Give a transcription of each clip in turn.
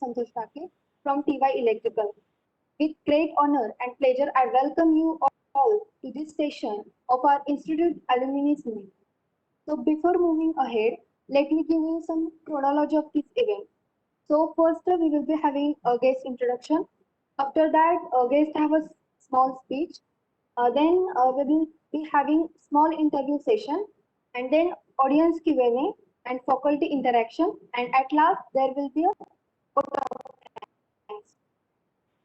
Santosh Take from TY Electrical. With great honor and pleasure, I welcome you all to this session of our Institute Alumni Meet. So before moving ahead, let me give you some chronology of this event. So first we will be having a guest introduction. After that, a guest have a small speech. Then we will be having small interview session, and then audience Q&A and faculty interaction, and at last there will be a vote of thanks.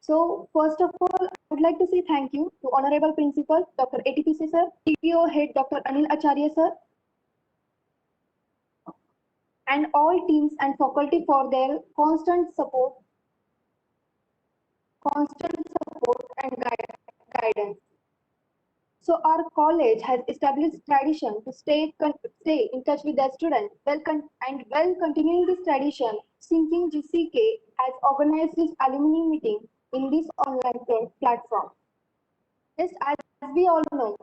So first of all, I would like to say thank you to Honorable Principal Dr. ATPC sir, TPO Head Dr. Anil Acharya sir, and all teams and faculty for their constant support and guidance. So our college has established tradition to stay in touch with their students. Well continuing this tradition, Thinking GCK has organized this alumni meeting in this online platform. Yes, as we all know,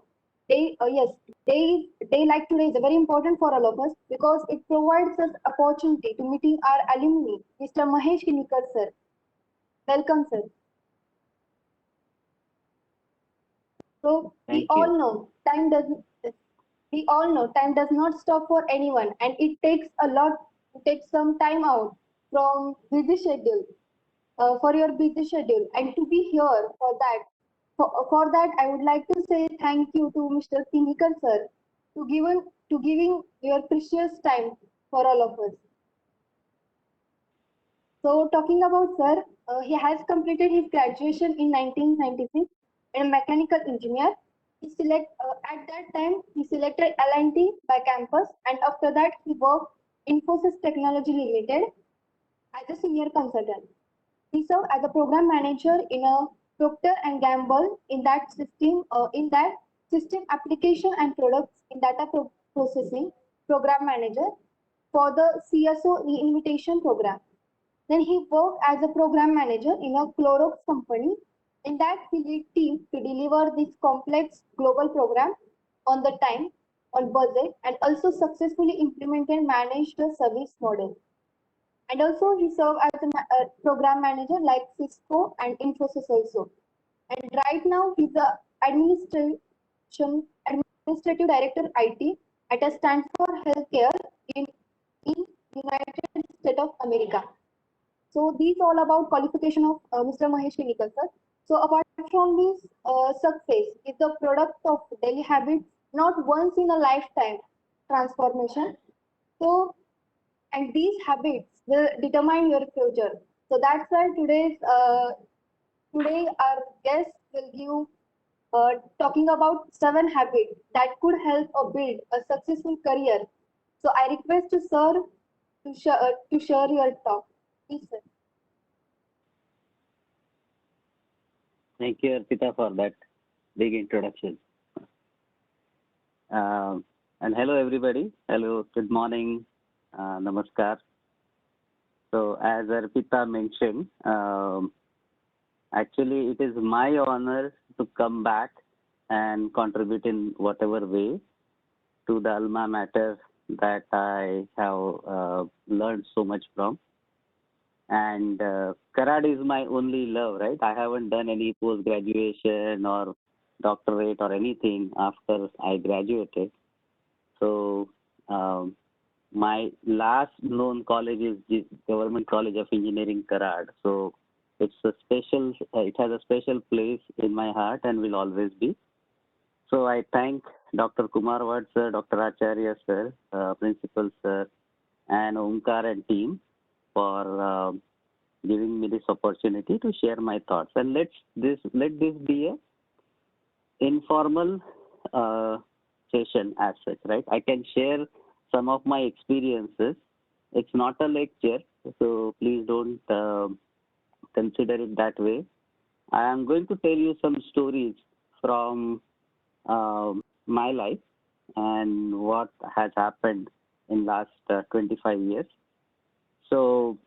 yes, day like today is very important for all of us because it provides us opportunity to meeting our alumni, Mr. Mahesh Kinikar sir. Welcome, sir. So Thank you. we all know time does not stop for anyone, and it takes some time out from busy schedule, for your busy schedule, and to be here for that, I would like to say thank you to Mr. Kinikar sir to giving your precious time for all of us. So talking about sir, he has completed his graduation in 1996 in mechanical engineer. At that time he selected L&T by campus, and after that he worked Infosys Technology Limited as a senior consultant. He served as a program manager in a Procter and Gamble in that system application and products in processing program manager for the CSO reinvitation program. Then he worked as a program manager in a Clorox company. In that, he led team to deliver this complex global program on the time, on budget, and also successfully implement and manage the service model. And also, he served as a program manager like Cisco and Infosys also. And right now, he's the administrative director IT at a Stanford Healthcare in United States of America. So these all about qualification of Mr. Mahesh Kinikar sir. So apart from this, success is the product of daily habits, not once in a lifetime transformation. So and these habits will determine your future. So that's why today our guest will give talking about 7 habits that could help or build a successful career. So I request you, sir, to share your talk. Please, sir. Thank you, Arpita, for that big introduction. And hello, everybody. Hello, good morning, namaskar. So, as Arpita mentioned, actually, it is my honor to come back and contribute in whatever way to the alma mater that I have learned so much from. And Karad is my only love, right? I haven't done any post graduation or doctorate or anything after I graduated. So my last known college is the Government College of Engineering, Karad. So it's a special. It has a special place in my heart and will always be. So I thank Dr. Kumar Wat sir, Dr. Acharya sir, Principal sir, and Omkar and team for giving me this opportunity to share my thoughts. And let this be a informal session as such, right? I can share some of my experiences. It's not a lecture, so please don't consider it that way. I am going to tell you some stories from my life and what has happened in last 25 years. So,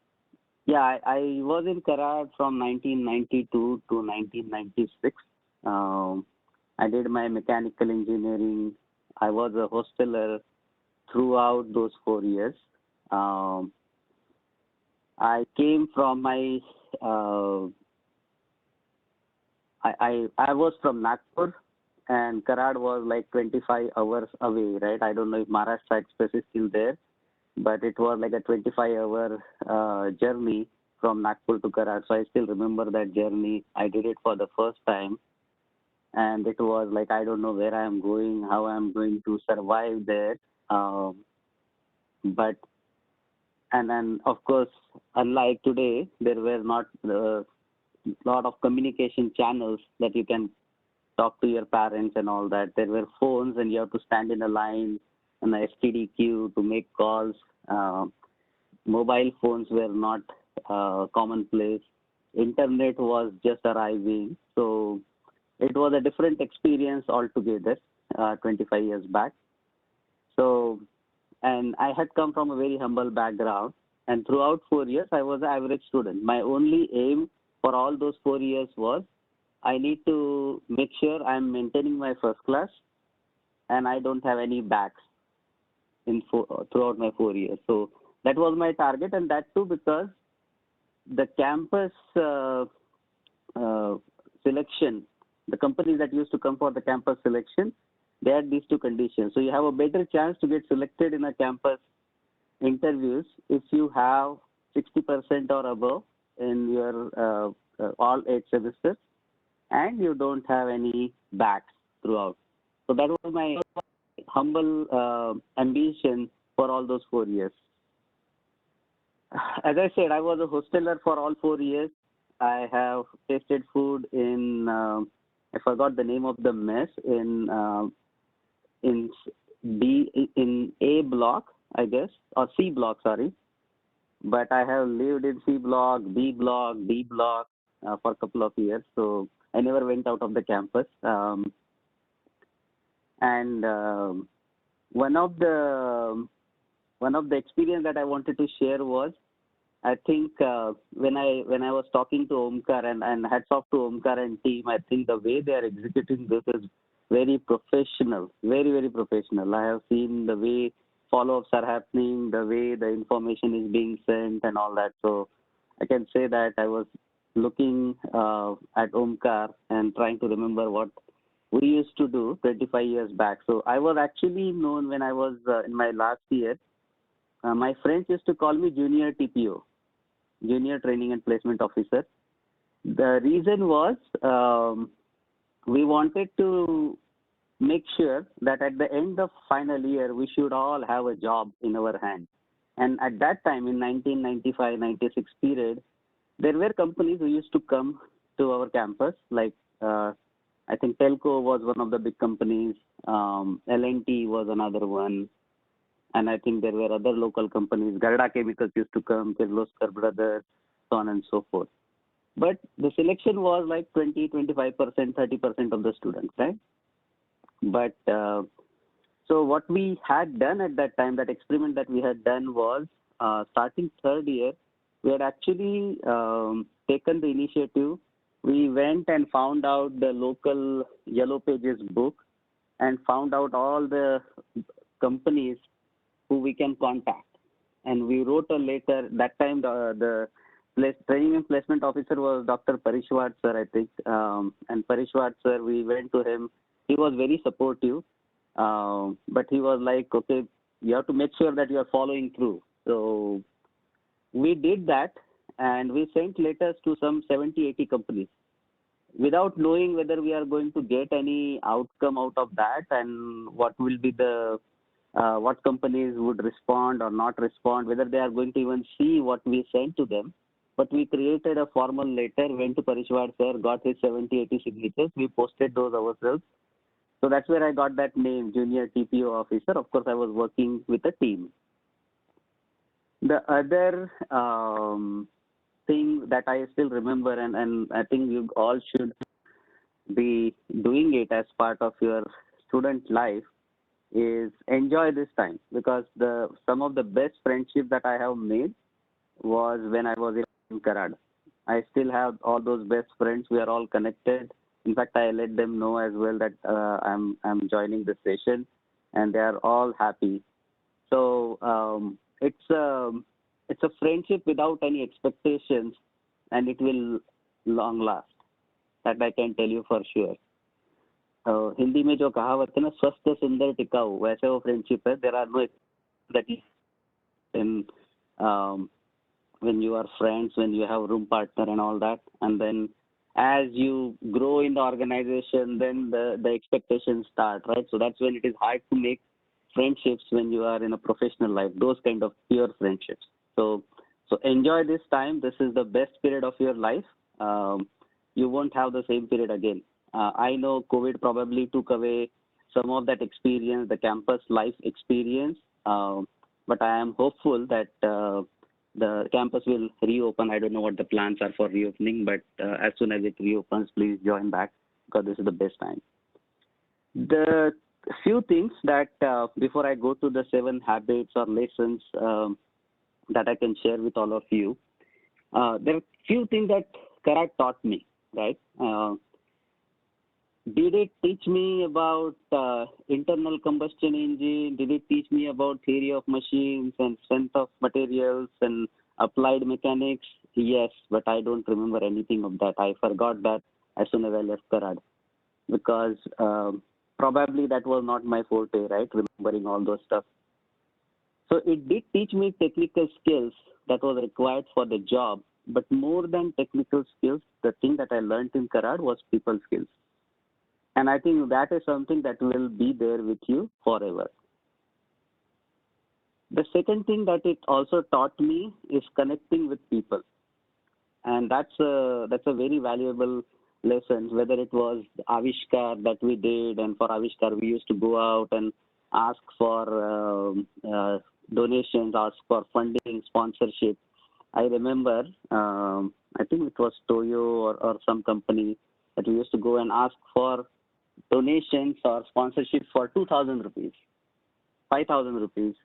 yeah, I was in Karad from 1992 to 1996. I did my mechanical engineering. I was a hosteler throughout those 4 years. I came from my uh, I was from Nagpur, and Karad was like 25 hours away, right? I don't know if Maharashtra Express is still there, but it was like a 25-hour journey from Nagpur to Karad. So I still remember that journey. I did it for the first time, and it was like I don't know where I am going, how I am going to survive there. Um, but and then of course, unlike today, there were not a lot of communication channels that you can talk to your parents and all that. There were phones, and you have to stand in a line in a STD queue to make calls. Uh, Mobile phones were not commonplace. Internet was just arriving, so it was a different experience altogether. 25 years back. So, and I had come from a very humble background, and throughout 4 years, I was an average student. My only aim for all those 4 years was I need to make sure I'm maintaining my first class and I don't have any backs throughout my 4 years. So that was my target, and that too because the campus uh, selection, the companies that used to come for the campus selection, they had these two conditions. So you have a better chance to get selected in a campus interviews if you have 60% or above in your all 8 semesters, and you don't have any backs throughout. So that was my humble ambition for all those 4 years. As I said, I was a hosteler for all 4 years. I have tasted food in I forgot the name of the mess in in A block, I guess, or C block, sorry. But I have lived in C block, B block, D block for a couple of years, so I never went out of the campus. And one of the one of the experience that I wanted to share was I think when I was talking to Omkar, and hats off to Omkar and team, I think the way they are executing this is very professional, very, very professional. I have seen the way follow-ups are happening, the way the information is being sent and all that. So I can say that I was looking at Omkar and trying to remember what we used to do 25 years back. So I was actually known when I was in my last year. My friends used to call me Junior TPO, Junior Training and Placement Officer. The reason was we wanted to make sure that at the end of final year, we should all have a job in our hand. And at that time, in 1995-96 period, there were companies who used to come to our campus, like I think Telco was one of the big companies, L&T was another one, and I think there were other local companies. Garda Chemicals used to come, Kirloskar Brothers, so on and so forth. But the selection was like 20, 25%, 30% of the students, right? But so what we had done at that time, that experiment that we had done was starting third year, we had actually taken the initiative. We went and found out the local Yellow Pages book and found out all the companies who we can contact. And we wrote a letter. That time, the training and placement officer was Dr. Parishwat sir, I think. And Parishwat sir, we went to him. He was very supportive, but he was like, okay, you have to make sure that you are following through. So we did that, and we sent letters to some 70, 80 companies without knowing whether we are going to get any outcome out of that, and what will be the what companies would respond or not respond, whether they are going to even see what we sent to them. But we created a formal letter, went to Parishwar sir, got his 70, 80 signatures. We posted those ourselves. So that's where I got that name, Junior TPO Officer. Of course, I was working with a team. The other thing that I still remember, and I think you all should be doing it as part of your student life, is enjoy this time, because some of the best friendships that I have made was when I was in Karad. I still have all those best friends. We are all connected. In fact, I let them know as well that I'm joining the session, and they are all happy. So it's it's a friendship without any expectations, and it will long last. That I can tell you for sure. Hindi में जो कहावत है ना, स्वस्थ सुंदर टिकाऊ, वैसे वो फ्रेंडशिप है. There are no that in when you are friends, when you have room partner and all that, and then as you grow in the organization, then the expectations start, right? So that's when it is hard to make friendships when you are in a professional life, those kind of pure friendships. So enjoy this time. This is the best period of your life. You won't have the same period again. I know COVID probably took away some of that experience, the campus life experience, but I am hopeful that the campus will reopen. I don't know what the plans are for reopening, but as soon as it reopens, please join back, because this is the best time. The few things that before I go to the 7 habits or lessons that I can share with all of you, there are few things that Karat taught me, right? Did it teach me about internal combustion engine? Did it teach me about theory of machines and strength of materials and applied mechanics? Yes, but I don't remember anything of that. I forgot that as soon as I left Karad, because probably that was not my forte, right? Remembering all those stuff. So it did teach me technical skills that was required for the job, but more than technical skills, the thing that I learned in Karad was people skills. And I think that is something that will be there with you forever. The second thing that it also taught me is connecting with people. And that's a very valuable lesson, whether it was Avishkar that we did, and for Avishkar we used to go out and ask for donations, ask for funding, sponsorship. I remember, I think it was Toyo or some company that we used to go and ask for donations or sponsorship for 2,000 rupees, 5,000 rupees.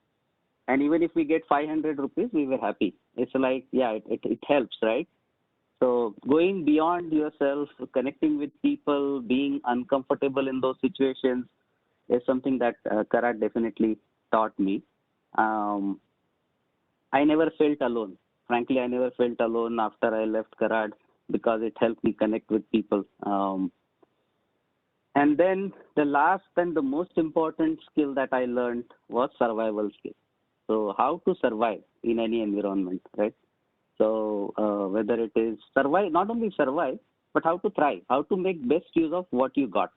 And even if we get 500 rupees, we were happy. It's like, yeah, it helps, right? So going beyond yourself, connecting with people, being uncomfortable in those situations is something that Karat definitely taught me. I never felt alone. Frankly, I never felt alone after I left Karat, because it helped me connect with people. And then the last and the most important skill that I learned was survival skill. So how to survive in any environment, right? So whether it is survive, not only survive, but how to thrive, how to make best use of what you got.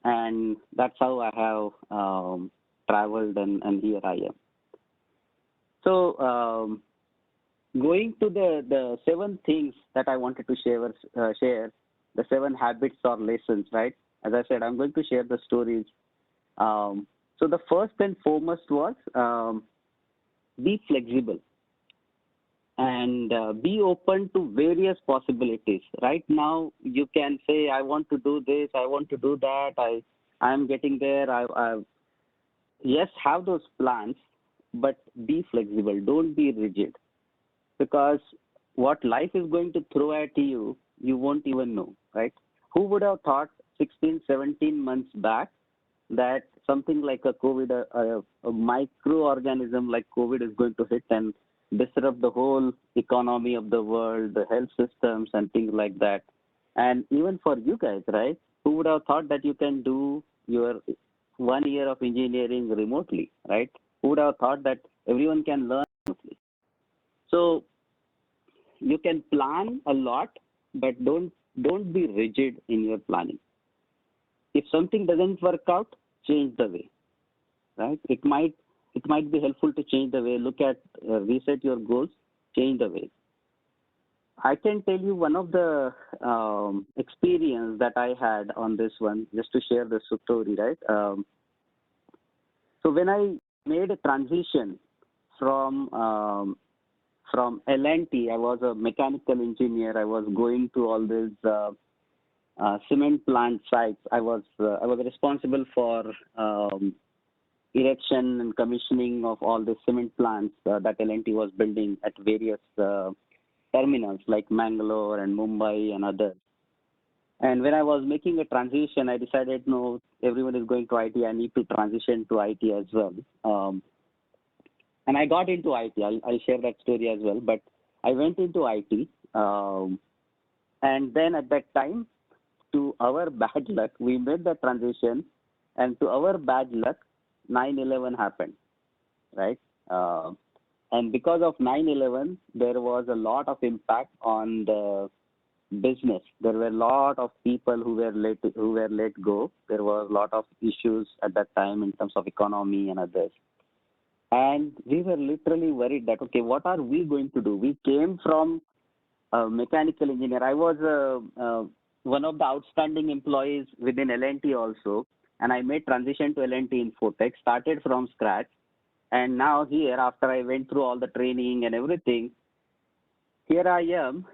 And that's how I have traveled, and here I am. So going to the 7 things that I wanted to share, the 7 habits or lessons, right? As I said, I'm going to share the stories. So the first and foremost was be flexible and be open to various possibilities. Right now, you can say, I want to do this, I want to do that, I am getting there. Yes, have those plans, but be flexible. Don't be rigid, because what life is going to throw at you, you won't even know, right? Who would have thought 16, 17 months back that something like a COVID, a microorganism like COVID is going to hit and disrupt the whole economy of the world, the health systems and things like that. And even for you guys, right? Who would have thought that you can do your 1 year of engineering remotely, right? Who would have thought that everyone can learn remotely? So you can plan a lot, but don't be rigid in your planning. If something doesn't work out, change the way, right? It might be helpful to change the way. Look at, reset your goals, change the way. I can tell you one of the experience that I had on this one, just to share the story, right? So when I made a transition from L&T, I was a mechanical engineer. I was going to all these cement plant sites. I was responsible for erection and commissioning of all the cement plants that L&T was building at various terminals like Mangalore and Mumbai and others. And when I was making a transition, I decided, no, everyone is going to IT. I need to transition to IT as well. and I got into IT. I'll share that story as well. But I went into IT, and then at that time, to our bad luck, we made the transition, and to our bad luck, 9/11 happened, right? And because of 9/11, there was a lot of impact on the business. There were a lot of people who were let go. There was a lot of issues at that time in terms of economy and others. And we were literally worried that, okay, what are we going to do? We came from a mechanical engineer. I was one of the outstanding employees within L&T also, and I made transition to L&T Infotech, started from scratch. And now here, after I went through all the training and everything, here I am.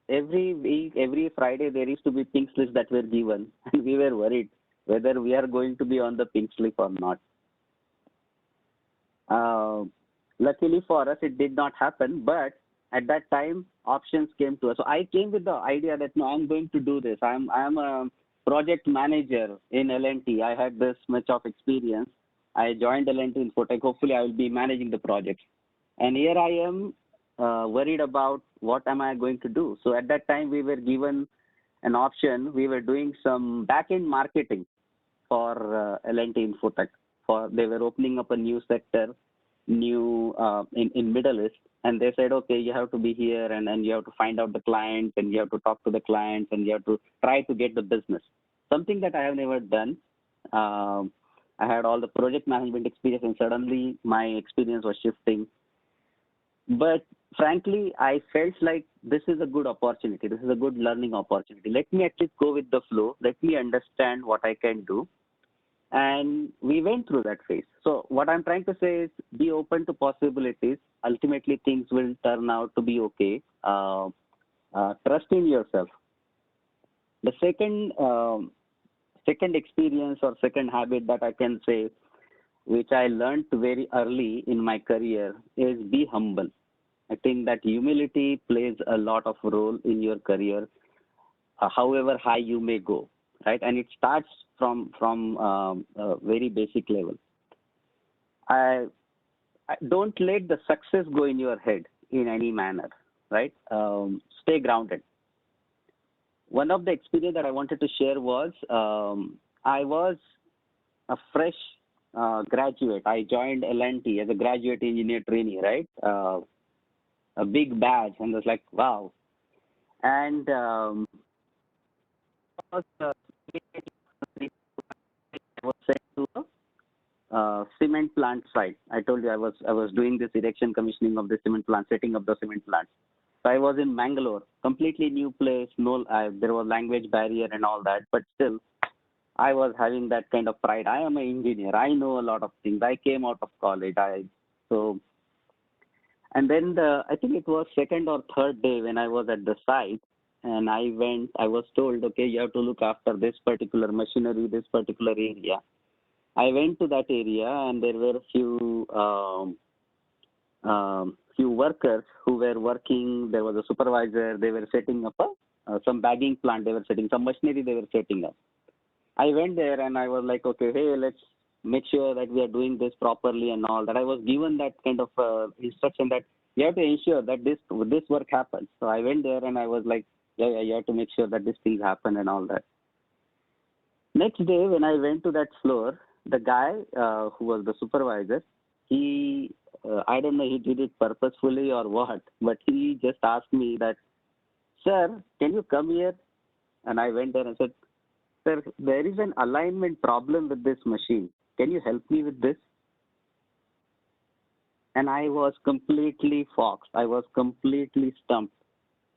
Every week, every Friday, there used to be pink slips that were given, and we were worried whether we are going to be on the pink slip or not. Luckily for us, it did not happen, but at that time, options came to us. So I came with the idea that, no, I'm going to do this. I'm a project manager in L&T. I had this much of experience. I joined L&T Infotech. Hopefully, I will be managing the project. And here I am worried about what am I going to do. So at that time, we were given an option. We were doing some back-end marketing for L&T Infotech. They were opening up a new sector, in Middle East, and they said, okay, you have to be here, and you have to find out the clients, and you have to talk to the clients, and you have to try to get the business. Something that I have never done. I had all the project management experience, and suddenly my experience was shifting. But frankly, I felt like this is a good opportunity. This is a good learning opportunity. Let me at least go with the flow. Let me understand what I can do. And we went through that phase. So what I'm trying to say is be open to possibilities. Ultimately, things will turn out to be okay. Trust in yourself. The second experience or second habit that I can say, which I learned very early in my career, is be humble. I think that humility plays a lot of role in your career, however high you may go, right? And it starts from a very basic level. I don't let the success go in your head in any manner, right? Stay grounded. One of the experience that I wanted to share was I was a fresh graduate. I joined L&T as a graduate engineer trainee, right? A big badge, and I was like, wow. And I was sent to a cement plant site. I told you I was doing this erection commissioning of the cement plant, setting up the cement plant. So I was in Mangalore, completely new place. No, there was language barrier and all that, but still, I was having that kind of pride. I am an engineer. I know a lot of things. I came out of college. And then I think it was second or third day when I was at the site, and I was told, okay, you have to look after this particular machinery, this particular area. I went to that area, and there were few workers who were working. There was a supervisor. They were setting up some bagging plant. They were setting some machinery. They were setting up. I went there and I was like, okay, hey, let's make sure that we are doing this properly and all that. I was given that kind of instruction that you have to ensure that this work happens. So I went there and I was like, yeah, you have to make sure that these things happen and all that. Next day when I went to that floor, the guy who was the supervisor, I don't know, he did it purposefully or what, but he just asked me that, sir, can you come here? And I went there and said, sir, there is an alignment problem with this machine. Can you help me with this? And I was completely foxed. I was completely stumped.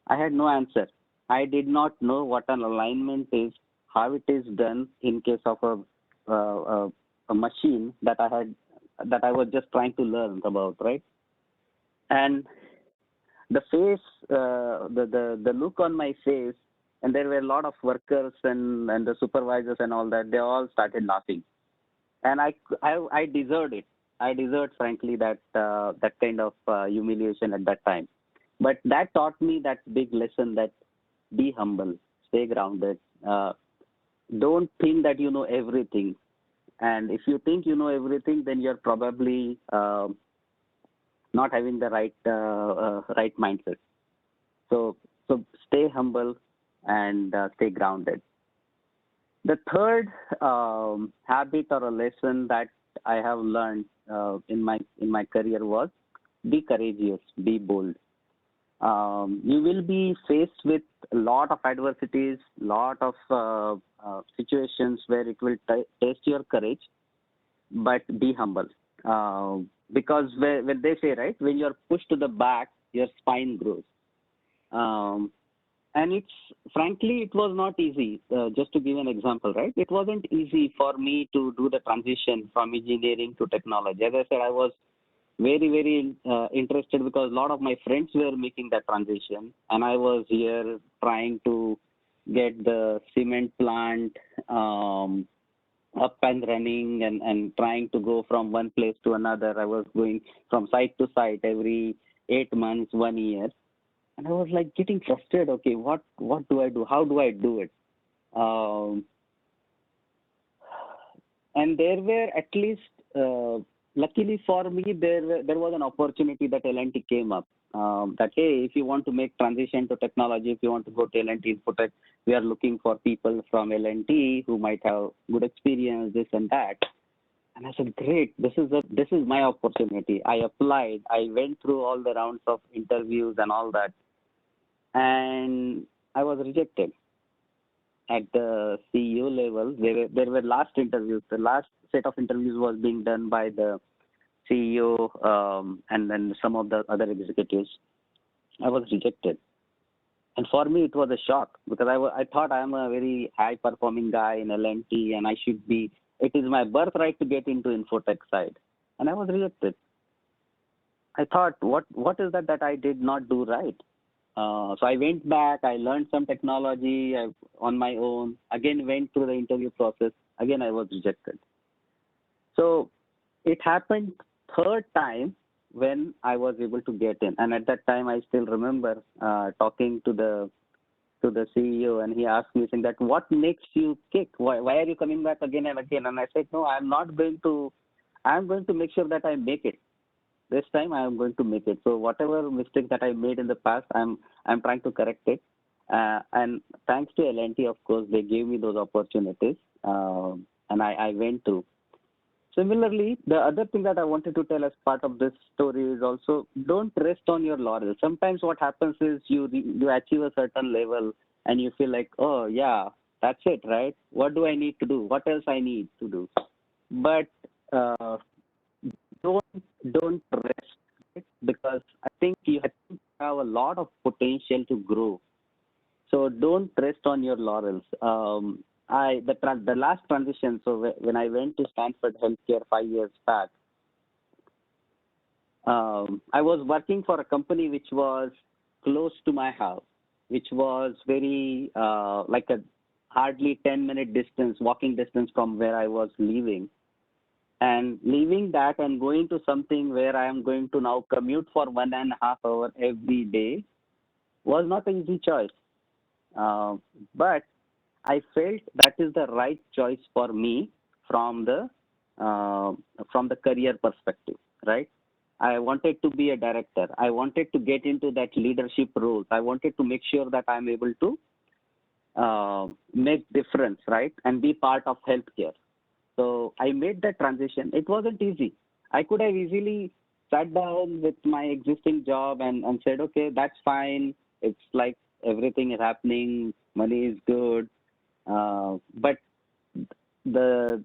I had no answer. I did not know what an alignment is, how it is done in case of a machine that I was just trying to learn about, right? And the face, the look on my face, and there were a lot of workers and the supervisors and all that. They all started laughing, and I deserved it. I deserved, frankly, that kind of humiliation at that time. But that taught me that big lesson that be humble, stay grounded. Don't think that you know everything. And if you think you know everything, then you're probably not having the right mindset. So stay humble and stay grounded. The third habit or a lesson that I have learned in my career was be courageous, be bold. You will be faced with a lot of adversities, lot of situations where it will test your courage, but be humble. Because when they say, right, when you're pushed to the back, your spine grows. Um, and frankly, it was not easy. Just to give an example, right? It wasn't easy for me to do the transition from engineering to technology. As I said, I was very, very interested because a lot of my friends were making that transition, and I was here trying to get the cement plant up and running and trying to go from one place to another. I was going from site to site every 8 months, 1 year, and I was like getting frustrated. Okay, what do I do? How do I do it? Um, and there were at least, luckily for me, there was an opportunity that L&T came up. That hey, if you want to make transition to technology, if you want to go to L&T Infotech, we are looking for people from L&T who might have good experience, this and that. And I said, great, this is my opportunity. I applied. I went through all the rounds of interviews and all that, and I was rejected at the CEO level. There were last interviews. The last set of interviews was being done by the CEO and then some of the other executives. I was rejected, and for me it was a shock because I thought I am a very high performing guy in L&T and I should be. It is my birthright to get into infotech side, and I was rejected. I thought, what is that I did not do right? So I went back, I learned some technology on my own, again went through the interview process, again I was rejected. So it happened third time when I was able to get in. And at that time I still remember talking to the CEO, and he asked me saying that, what makes you kick? Why are you coming back again and again? And I said, no, I'm going to make sure that I make it. This time I am going to make it. So whatever mistake that I made in the past, I'm trying to correct it. And thanks to L&T, of course, they gave me those opportunities, and I went through. Similarly, the other thing that I wanted to tell as part of this story is also don't rest on your laurels. Sometimes what happens is you achieve a certain level and you feel like, oh yeah, that's it, right? What do I need to do? What else I need to do? But don't rest, right? Because I think you have a lot of potential to grow. So don't rest on your laurels. The last transition. So when I went to Stanford Healthcare 5 years back, I was working for a company which was close to my house, which was very like a hardly 10-minute distance, walking distance from where I was living. And leaving that and going to something where I am going to now commute for 1.5 hours every day was not an easy choice. But I felt that is the right choice for me from the career perspective, right? I wanted to be a director. I wanted to get into that leadership role. I wanted to make sure that I'm able to make difference, right, and be part of healthcare. So I made that transition. It wasn't easy. I could have easily sat down with my existing job and said, okay, that's fine. It's like everything is happening. Money is good. But the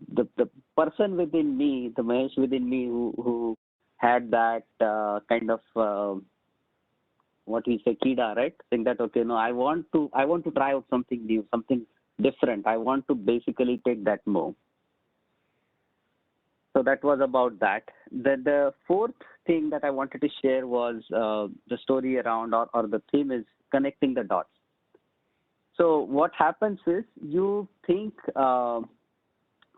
person within me, the Mahesh within me who had that kind of what we say kida, right? Saying that, okay, no, I want to try out something new, something different. I want to basically take that move. So that was about that. The fourth thing that I wanted to share was the story around, or the theme is connecting the dots. So what happens is you think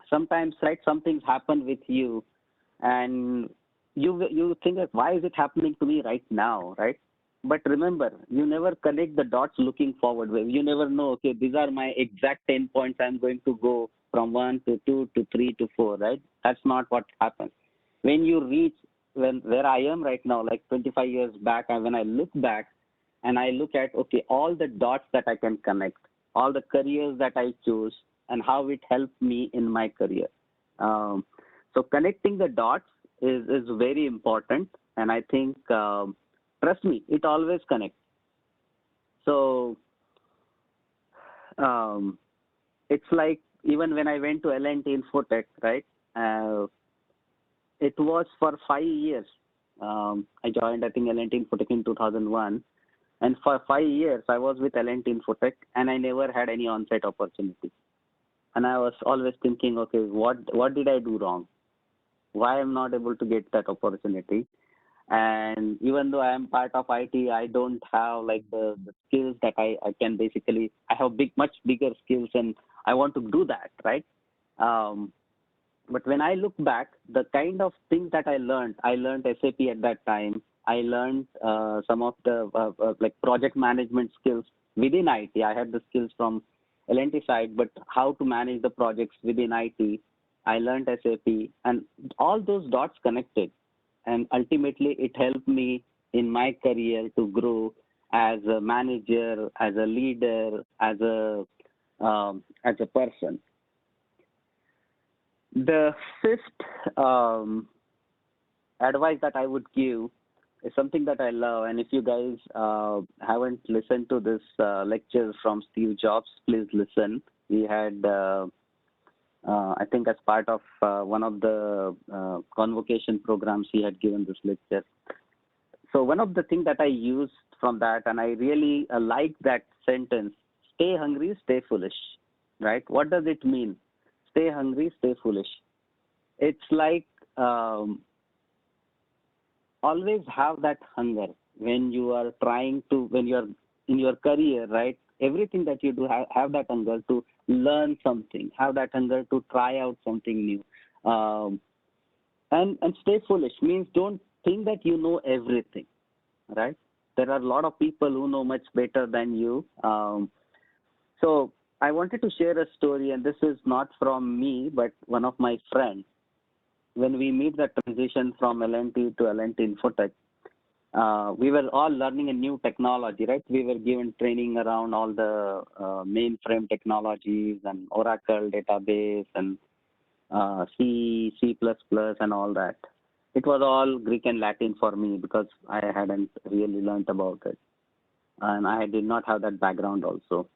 sometimes, right, something's happened with you, and you think that why is it happening to me right now, right? But remember, you never connect the dots looking forward. You never know, okay, these are my exact 10 points I'm going to go from 1 to 2 to 3 to 4, right? That's not what happens. When you reach when where I am right now, like 25 years back, and when I look back and I look at, okay, all the dots that I can connect, all the careers that I chose, and how it helped me in my career. Um, so connecting the dots is very important, and I think, trust me, it always connects. So um, it's like even when I went to L&T Infotech, right? Uh, it was for 5 years. I joined, I think, L&T Infotech in 2001, and for 5 years I was with L&T Infotech, and I never had any on-site opportunity. And I was always thinking, okay, what did I do wrong? Why I'm not able to get that opportunity? And even though I am part of IT, I don't have like the skills that I can basically, I have much bigger skills, and I want to do that, right? Um, but when I look back, the kind of things that I learned SAP at that time. I learned some of the like project management skills within IT. I had the skills from L&T side, but how to manage the projects within IT. I learned SAP, and all those dots connected, and ultimately it helped me in my career to grow as a manager, as a leader, as a person. The fifth advice that I would give is something that I love. And if you guys haven't listened to this lecture from Steve Jobs, please listen. We had, I think, as part of one of the convocation programs, he had given this lecture. So one of the things that I used from that, and I really like that sentence: "Stay hungry, stay foolish." Right? What does it mean? Stay hungry, stay foolish. It's like, always have that hunger when you are when you're in your career, right? Everything that you do, have that hunger to learn something, have that hunger to try out something new. Um, and stay foolish means don't think that you know everything, right? There are a lot of people who know much better than you. So I wanted to share a story, and this is not from me, but one of my friends. When we made the transition from L&T to L&T Infotech, we were all learning a new technology, right? We were given training around all the mainframe technologies and Oracle database and C, C++, and all that. It was all Greek and Latin for me because I hadn't really learned about it. And I did not have that background also.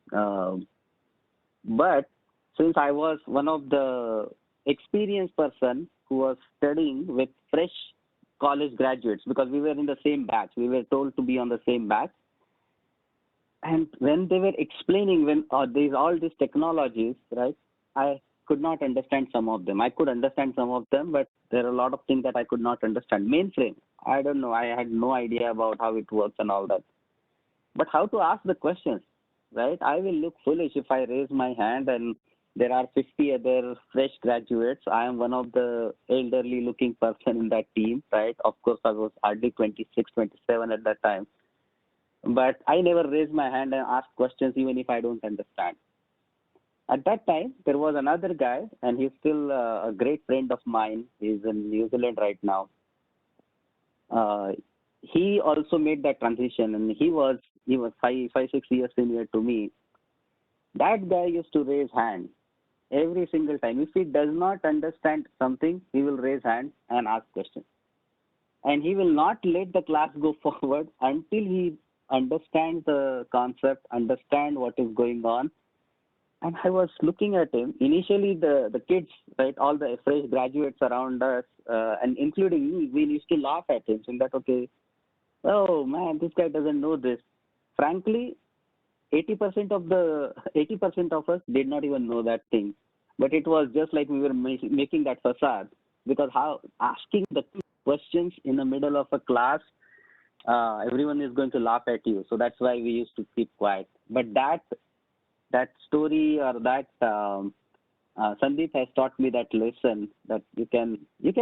But since I was one of the experienced person who was studying with fresh college graduates, because we were in the same batch, we were told to be on the same batch. And when they were explaining when these all these technologies, right, I could not understand some of them. I could understand some of them, but there are a lot of things that I could not understand. Mainframe, I don't know. I had no idea about how it works and all that. But how to ask the questions, right? I will look foolish if I raise my hand and there are 50 other fresh graduates. I am one of the elderly looking person in that team, right? Of course, I was hardly 26, 27 at that time. But I never raised my hand and asked questions even if I don't understand. At that time, there was another guy, and he's still a great friend of mine. He's in New Zealand right now. Uh, he also made that transition, and he was 5, 6 years senior to me. That guy used to raise hand every single time. If he does not understand something, he will raise hand and ask questions. And he will not let the class go forward until he understands the concept, understand what is going on. And I was looking at him. Initially, the kids, right, all the fresh graduates around us, and including me, we used to laugh at him, saying that, okay, oh man, this guy doesn't know this. Frankly, 80% of us did not even know that thing, but it was just like we were making that facade, because how asking the questions in the middle of a class, everyone is going to laugh at you. So that's why we used to keep quiet. But that story, or that Sandeep has taught me that lesson, that you can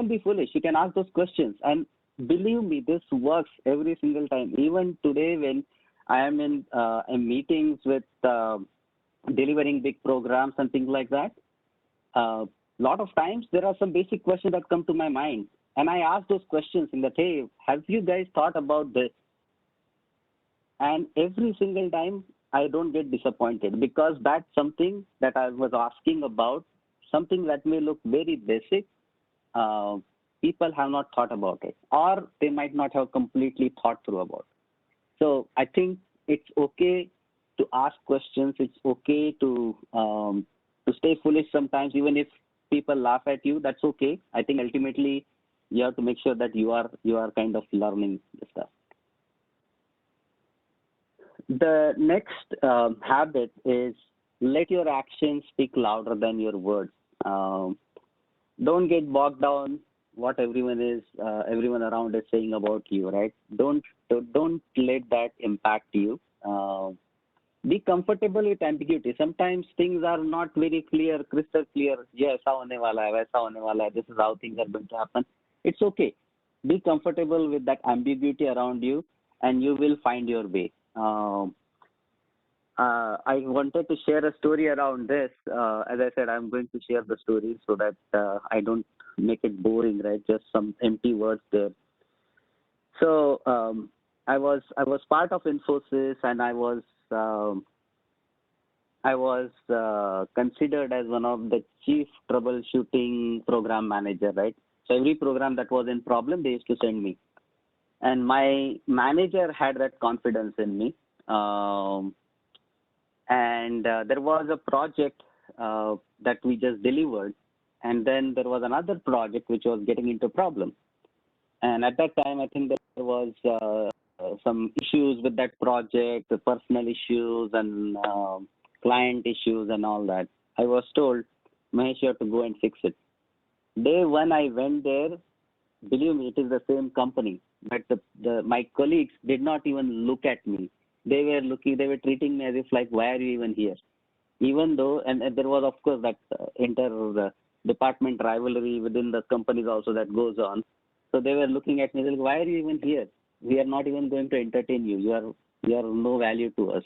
be foolish, you can ask those questions, and believe me, this works every single time. Even today, when I am in meetings with delivering big programs and things like that, a lot of times there are some basic questions that come to my mind. And I asked those questions in that, hey, have you guys thought about this? And every single time I don't get disappointed, because that's something that I was asking about, something that may look very basic. Uh, People have not thought about it, or they might not have completely thought through about it. So I think it's okay to ask questions. It's okay to stay foolish sometimes, even if people laugh at you. That's okay. I think ultimately you have to make sure that you are kind of learning the stuff. The next habit is let your actions speak louder than your words. Um, don't get bogged down what everyone around is saying about you, right? Don't let that impact you. Be comfortable with ambiguity. Sometimes things are not very clear, crystal clear. ये ऐसा होने वाला है, वैसा होने वाला है. This is how things are going to happen. It's okay. Be comfortable with that ambiguity around you, and you will find your way. I wanted to share a story around this. As I said, I'm going to share the story so that I don't make it boring, right? Just some empty words there. So I was part of Infosys, and I was considered as one of the chief troubleshooting program manager, right? So every program that was in problem, they used to send me, and my manager had that confidence in me. And there was a project that we just delivered, and then there was another project which was getting into problem. And at that time, I think there was some issues with that project, the personal issues and client issues and all that. I was told, Mahesh, you have to go and fix it. Day one, I went there. Believe me, it is the same company, but my colleagues did not even look at me. They were treating me as if like, why are you even here? Even though, and there was of course that inter department rivalry within the companies also that goes on. So they were looking at me like, why are you even here? We are not even going to entertain you. You are no value to us.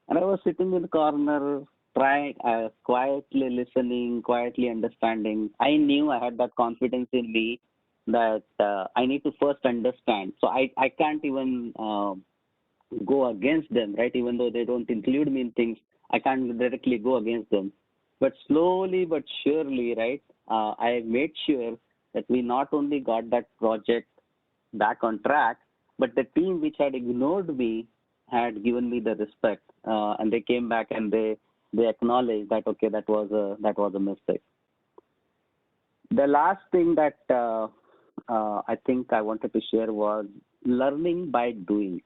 And I was sitting in the corner, trying, quietly listening, quietly understanding. I knew I had that confidence in me that I need to first understand. So I can't even go against them, right? Even though they don't include me in things, I can't directly go against them. But slowly but surely, right, I made sure that we not only got that project back on track, but the team which had ignored me had given me the respect, and they came back and they acknowledged that okay, that was a mistake. The last thing that I think I wanted to share was learning by doing.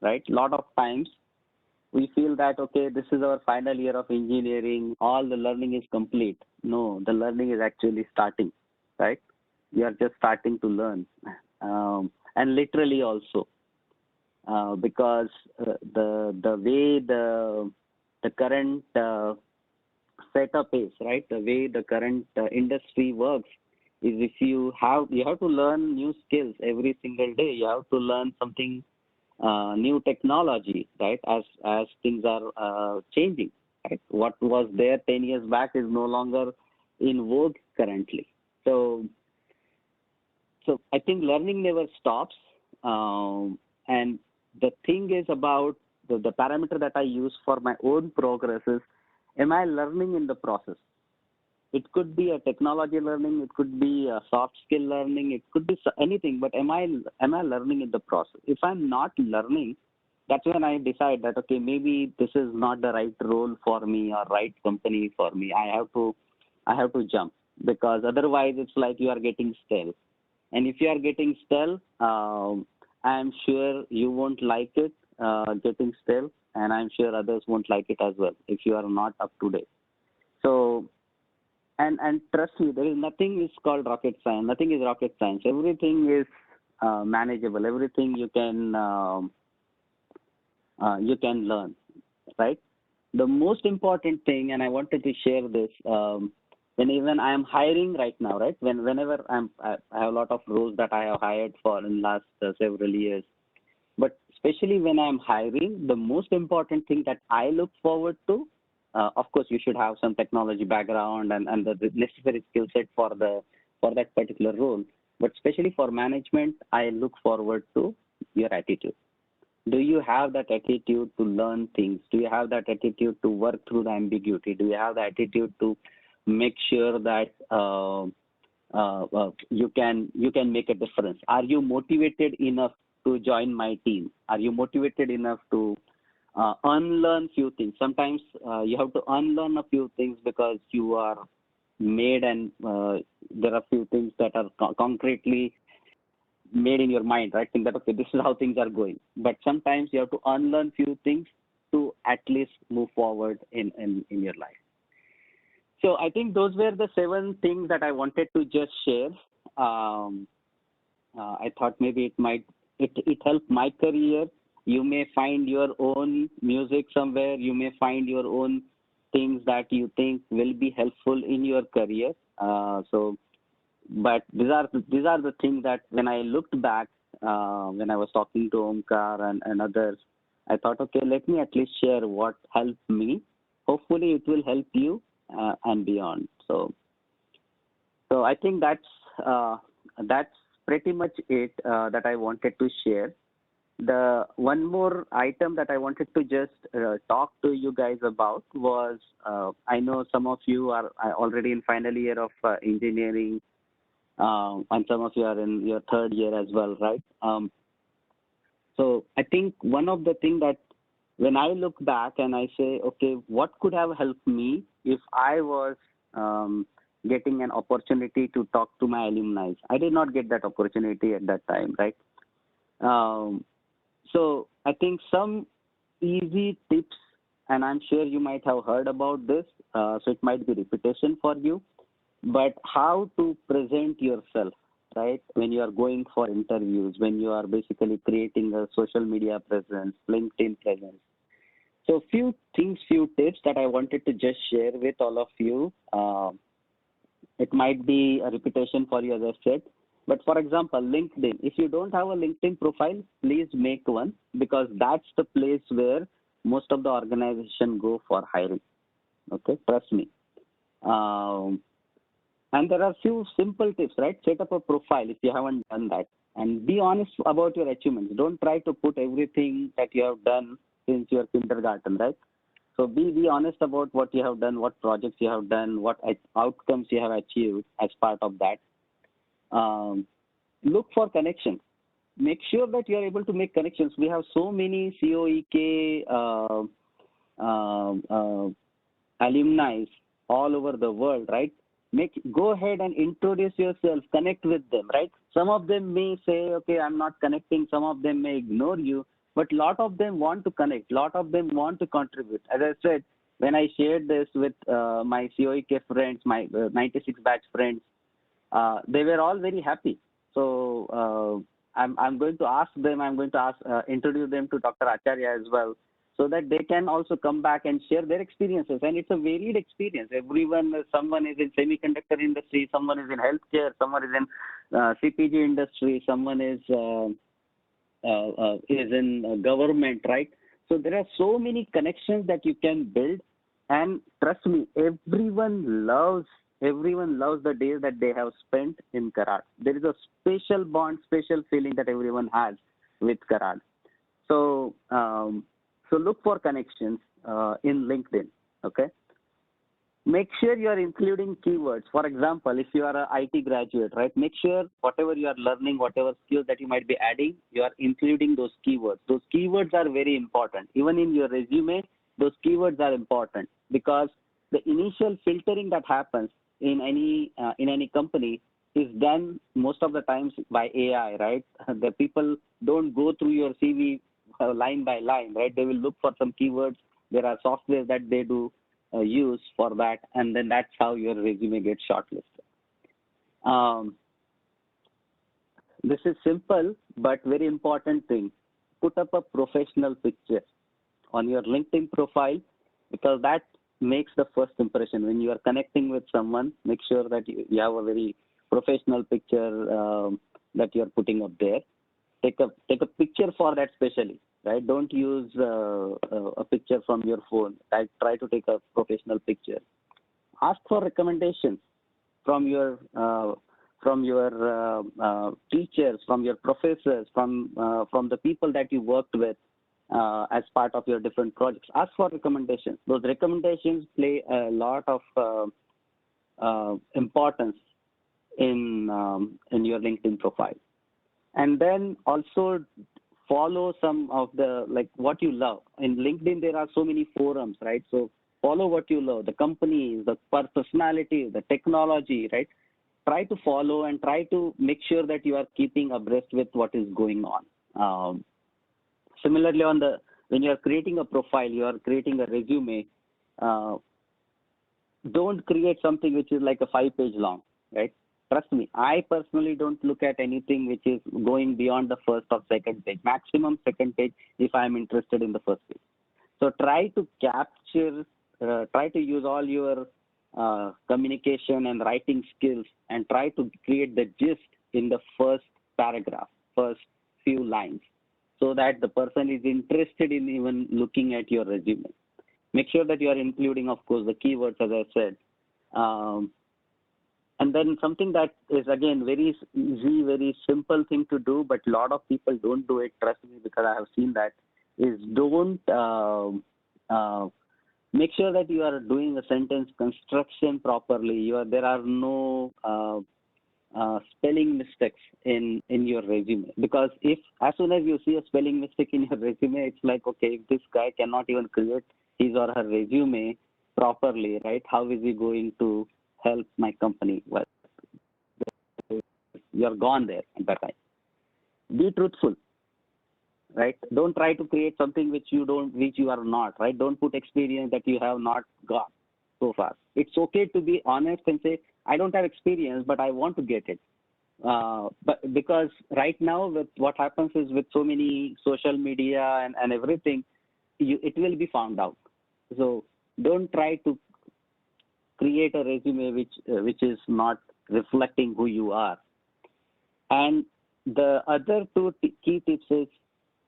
Right, a lot of times we feel that okay, this is our final year of engineering, all the learning is complete. No, the learning is actually starting, right? We are just starting to learn, and literally also, because the way the current setup is, right? The way the current industry works is if you have to learn new skills every single day. You have to learn something new technology, right? As things are changing, right? What was there 10 years back is no longer in vogue currently. So I think learning never stops. And the thing is about the parameter that I use for my own progress is, am I learning in the process? It could be a technology learning, it could be a soft skill learning, it could be anything, but am I learning in the process? If I'm not learning, that's when I decide that okay, maybe this is not the right role for me or right company for me. I have to jump, because otherwise it's like you are getting stale. And if you are getting stale, I'm sure you won't like it, getting stale, and I'm sure others won't like it as well if you are not up to date. So, and trust me, there is nothing is called rocket science. Nothing is rocket science. Everything is manageable. Everything you can learn, right? The most important thing, and I wanted to share this, when even I am hiring right now, right? Whenever I have a lot of roles that I have hired for in last several years, but especially when I'm hiring, the most important thing that I look forward to, of course, you should have some technology background and the necessary skill set for that particular role. but especially for management, I look forward to your attitude. Do you have that attitude to learn things? Do you have that attitude to work through the ambiguity? Do you have the attitude to make sure that you can make a difference? Are you motivated enough to join my team? Are you motivated enough to unlearn few things? Sometimes you have to unlearn a few things because you are made, and there are few things that are concretely made in your mind, right? Think that okay, this is how things are going. But sometimes you have to unlearn few things to at least move forward in your life. So I think those were the 7 things that I wanted to just share. I thought maybe it helped my career. You may find your own music somewhere. You may find your own things that you think will be helpful in your career. But these are the things that when I looked back, when I was talking to Omkar and others, I thought, okay, let me at least share what helped me. Hopefully, it will help you and beyond. So I think that's pretty much it that I wanted to share. The one more item that I wanted to just talk to you guys about was I know some of you are already in final year of engineering, and some of you are in your 3rd year as well, right? So I think one of the things that when I look back and I say, okay, what could have helped me if I was getting an opportunity to talk to my alumni? I did not get that opportunity at that time, right? So I think some easy tips, and I'm sure you might have heard about this, so it might be repetition for you, but how to present yourself, right? When you are going for interviews, when you are basically creating a social media presence, LinkedIn presence. So few things, few tips that I wanted to just share with all of you. It might be a repetition for you, as I said. But for example, LinkedIn. If you don't have a LinkedIn profile, please make one, because that's the place where most of the organization go for hiring. Okay, trust me. And there are few simple tips, right? Set up a profile if you haven't done that, and be honest about your achievements. Don't try to put everything that you have done since your kindergarten, right? So be honest about what you have done, what projects you have done, what outcomes you have achieved as part of that. Look for connections. Make sure that you are able to make connections. We have so many COEK alumni all over the world, right? Go ahead and introduce yourself, connect with them, right? Some of them may say, okay, I'm not connecting. Some of them may ignore you, but a lot of them want to connect. A lot of them want to contribute. As I said, when I shared this with my COEK friends, my 96 batch friends, they were all very happy. So I'm going to ask them, introduce them to Dr. Acharya as well, so that they can also come back and share their experiences. And it's a varied experience. Someone is in semiconductor industry, someone is in healthcare, someone is in CPG industry, someone is in government, right? So there are so many connections that you can build. And trust me, everyone loves the days that they have spent in Karad. There is a special bond, special feeling that everyone has with Karad. So look for connections in LinkedIn, okay? Make sure you are including keywords. For example, if you are an IT graduate, right, make sure whatever you are learning, whatever skills that you might be adding, you are including those keywords. Those keywords are very important. Even in your resume, those keywords are important, because the initial filtering that happens in any company is done most of the times by AI, right? The people don't go through your CV line by line, right? They will look for some keywords. There are software that they do use for that, and then that's how your resume gets shortlisted. This is simple but very important thing. Put up a professional picture on your LinkedIn profile, because that makes the first impression. When you are connecting with someone, make sure that you have a very professional picture that you are putting up there. Take a picture for that specially, right? Don't use a picture from your phone. Try to take a professional picture. Ask for recommendations from your from your teachers, from your professors, from the people that you worked with as part of your different projects. Ask for recommendations. Those recommendations play a lot of importance in your LinkedIn profile. And then also follow some of the, like, what you love. In LinkedIn, there are so many forums, right? So follow what you love, the companies, the personality, the technology, right? Try to follow and try to make sure that you are keeping abreast with what is going on. Similarly, when you are creating a profile, you are creating a resume, don't create something which is like a 5-page long, right? Trust me, I personally don't look at anything which is going beyond the first or second page, maximum second page if I'm interested in the first page. So try to capture, try to use all your communication and writing skills and try to create the gist in the first paragraph, first few lines, so that the person is interested in even looking at your resume. Make sure that you are including, of course, the keywords, as I said. And then something that is, again, very easy, very simple thing to do, but a lot of people don't do it, trust me, because I have seen that, is don't make sure that you are doing a sentence construction properly. There are no spelling mistakes in your resume, because if as soon as you see a spelling mistake in your resume, it's like, okay, if this guy cannot even create his or her resume properly, right, how is he going to help my company? Well, you're gone there at that time. Be truthful, right? Don't try to create something which you are not, right? Don't put experience that you have not got so far. It's okay to be honest and say, I don't have experience, but I want to get it. But because right now, with what happens is, with so many social media and everything, it will be found out. So don't try to create a resume which is not reflecting who you are. And the other two key tips is,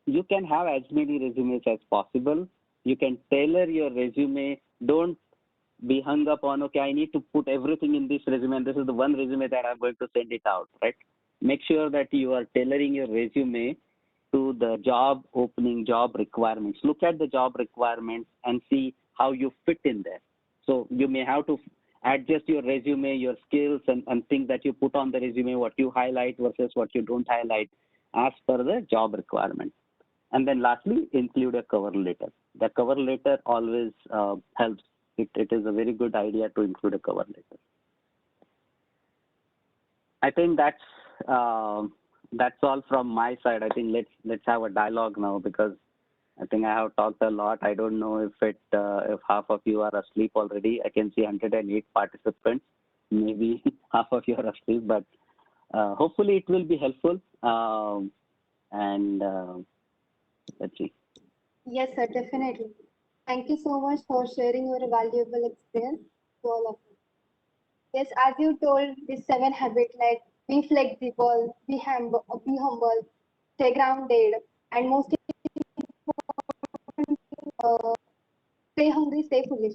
you can have as many resumes as possible. You can tailor your resume. Don't be hung up on, okay, I need to put everything in this resume, and this is the one resume that I'm going to send it out, right? Make sure that you are tailoring your resume to the job opening, job requirements. Look at the job requirements and see how you fit in there. So you may have to adjust your resume, your skills, and things that you put on the resume, what you highlight versus what you don't highlight, as per the job requirement. And then lastly, include a cover letter. The cover letter always helps. It is a very good idea to include a cover letter. I think that's all from my side. I think let's have a dialogue now, because I think I have talked a lot. I don't know if half of you are asleep already. I can see 108 participants. Maybe half of you are asleep, but hopefully it will be helpful. And let's see. Yes, sir, definitely. Thank you so much for sharing your valuable experience to all of us. Yes, as you told, these 7 habits, like be flexible, be humble, stay grounded, and most stay hungry, stay foolish.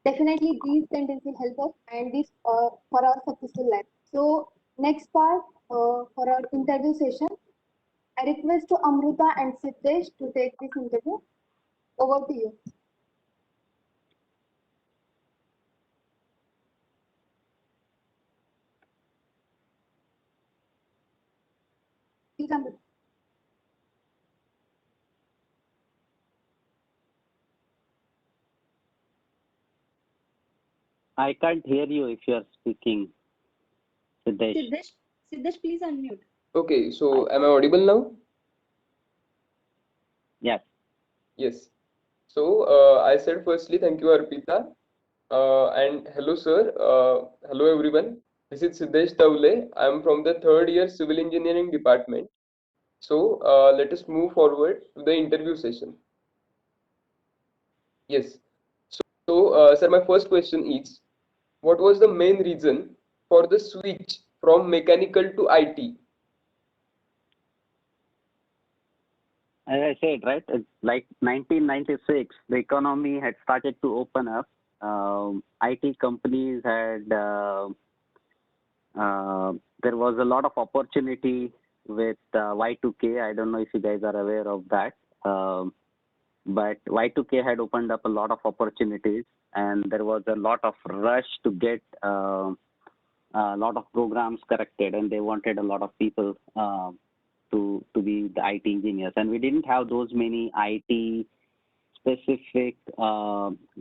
Definitely, these tendencies will help us and this for our successful life. So, next part for our interview session, I request to Amruta and Siddesh to take this interview. Over to you. Please, Amruta. I can't hear you if you are speaking, Siddesh. Siddesh, please unmute. Okay, so am I audible now? Yes. Yes. So I said firstly, thank you, Arpita. And hello, sir. Hello, everyone. This is Siddesh Tavle. I am from the third year civil engineering department. So let us move forward to the interview session. Yes. So, sir, my first question is, what was the main reason for the switch from mechanical to IT? As I said, right, it's like 1996, the economy had started to open up. IT companies had there was a lot of opportunity with Y2K. I don't know if you guys are aware of that. But Y2K had opened up a lot of opportunities, and there was a lot of rush to get a lot of programs corrected, and they wanted a lot of people to be the IT engineers. And we didn't have those many IT specific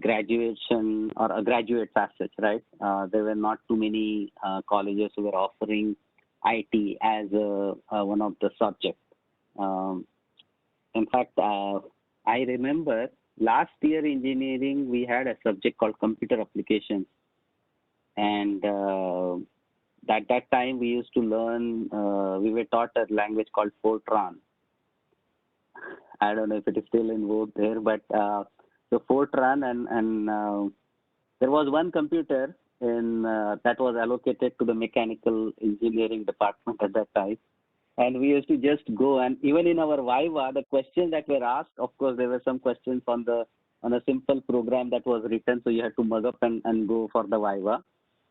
graduation or graduates as such, right? There were not too many colleges who were offering IT as one of the subjects. In fact, I remember last year engineering, we had a subject called computer applications. And at that time, we used to learn, we were taught a language called Fortran. I don't know if it is still in vogue there, but the Fortran and there was one computer in that was allocated to the mechanical engineering department at that time. And we used to just go, and even in our Viva, the questions that were asked, of course, there were some questions on a simple program that was written, so you had to mug up and go for the Viva.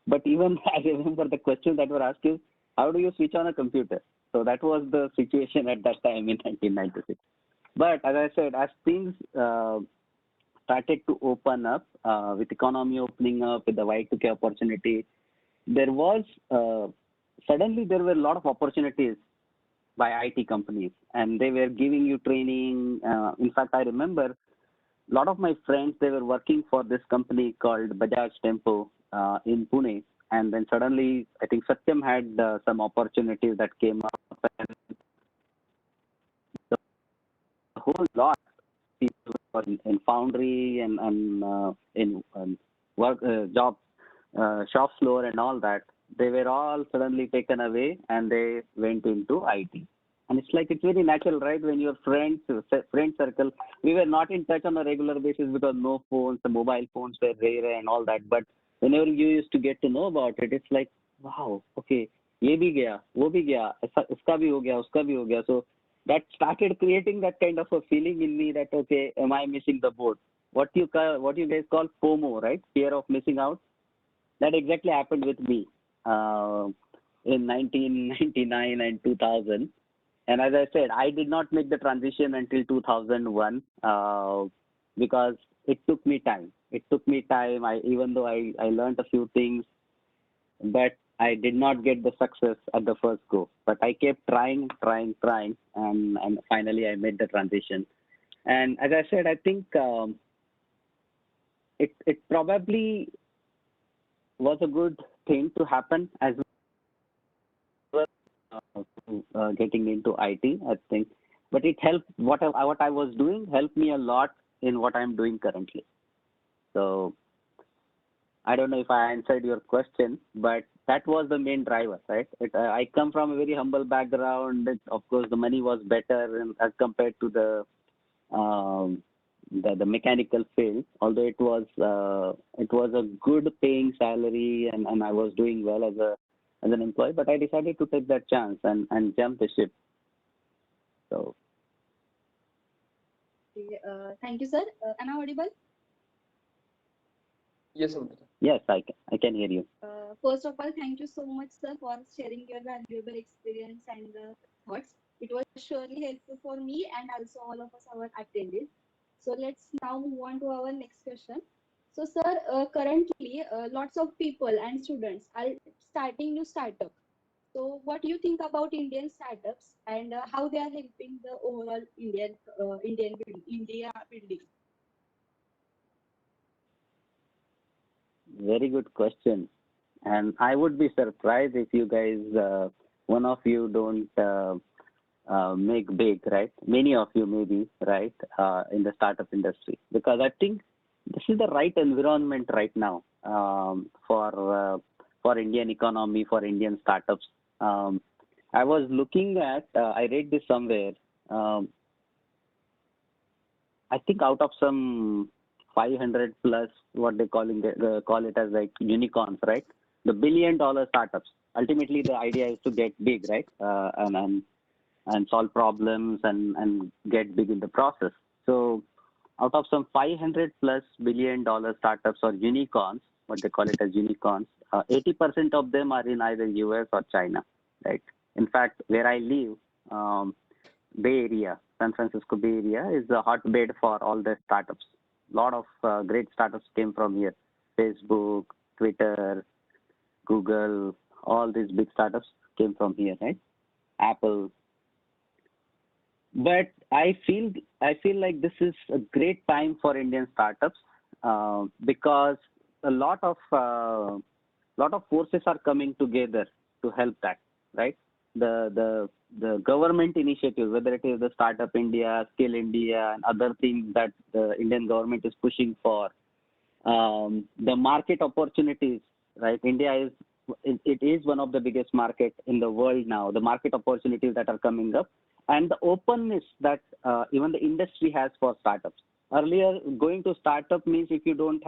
But even I remember the question that were asked is, how do you switch on a computer? So that was the situation at that time in 1996. But as I said, as things started to open up, with economy opening up, with the Y2K opportunity, there was suddenly there were a lot of opportunities by IT companies, and they were giving you training. In fact, I remember a lot of my friends, they were working for this company called Bajaj Tempo in Pune. And then suddenly, I think Satyam had some opportunities that came up, and the whole lot of people were in foundry and in work job shop floor and all that. They were all suddenly taken away, and they went into IT. And it's like, it's very natural, right? When your friend circle, we were not in touch on a regular basis because no phones, the mobile phones were rare and all that. But whenever you used to get to know about it, it's like, wow, okay, ye bhi gaya, wo bhi gaya, iska bhi ho gaya, uska bhi ho gaya. So that started creating that kind of a feeling in me that, okay, am I missing the boat? What you guys call FOMO, right? Fear of missing out. That exactly happened with me in 1999 and 2000. And as I said, I did not make the transition until 2001 because it took me time. Even though I learned a few things, but I did not get the success at the first go. But I kept trying, and finally I made the transition. And as I said, I think it probably was a good thing to happen as well, getting into IT, I think. But it helped, what I was doing helped me a lot in what I'm doing currently. So I don't know if I answered your question, but that was the main driver, right? I come from a very humble background. Of course, the money was better as compared to the mechanical field. Although it was a good paying salary, and I was doing well as an employee, but I decided to take that chance and jump the ship. So. Okay, thank you, sir. Am I audible? Yes, Amrita. Yes, I can hear you. First of all, thank you so much, sir, for sharing your valuable experience and thoughts. It was surely helpful for me and also all of us, our attendees. So let's now move on to our next question. So, sir, currently, lots of people and students are starting new startups. So, what do you think about Indian startups and how they are helping the overall India building? Very good question. And I would be surprised if you guys, one of you don't make big, right? Many of you maybe, right, in the startup industry. Because I think this is the right environment right now for Indian economy, for Indian startups. I was looking at, I read this somewhere. I think out of some 500 plus, what they call it as like unicorns, right? The $1 billion startups. Ultimately, the idea is to get big, right? And solve problems and get big in the process. So out of some 500 plus $1 billion startups or unicorns, what they call it as unicorns, 80% of them are in either US or China. right? In fact, where I live, Bay Area, San Francisco Bay Area is a hotbed for all the startups. A lot of great startups came from here. Facebook, Twitter, Google, all these big startups came from here, right? Apple. But I feel like this is a great time for Indian startups because a lot of forces are coming together to help that, right? The government initiatives, whether it is the Startup India, Skill India, and other things that the Indian government is pushing for, the market opportunities, right? India is it is one of the biggest market in the world now. The market opportunities that are coming up, and the openness that even the industry has for startups. Earlier, going to startup means if you don't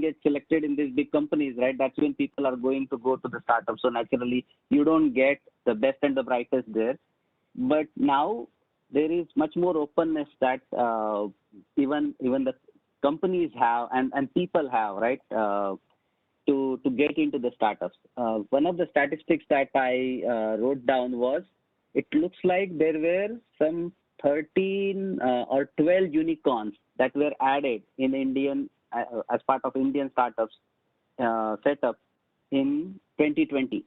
get selected in these big companies, right? That's when people are going to go to the startup. So naturally, you don't get the best and the brightest there. But now there is much more openness that even the companies have and people have, right? To get into the startups. One of the statistics that I wrote down was it looks like there were some 13 or 12 unicorns that were added in Indian as part of Indian startups setup in 2020.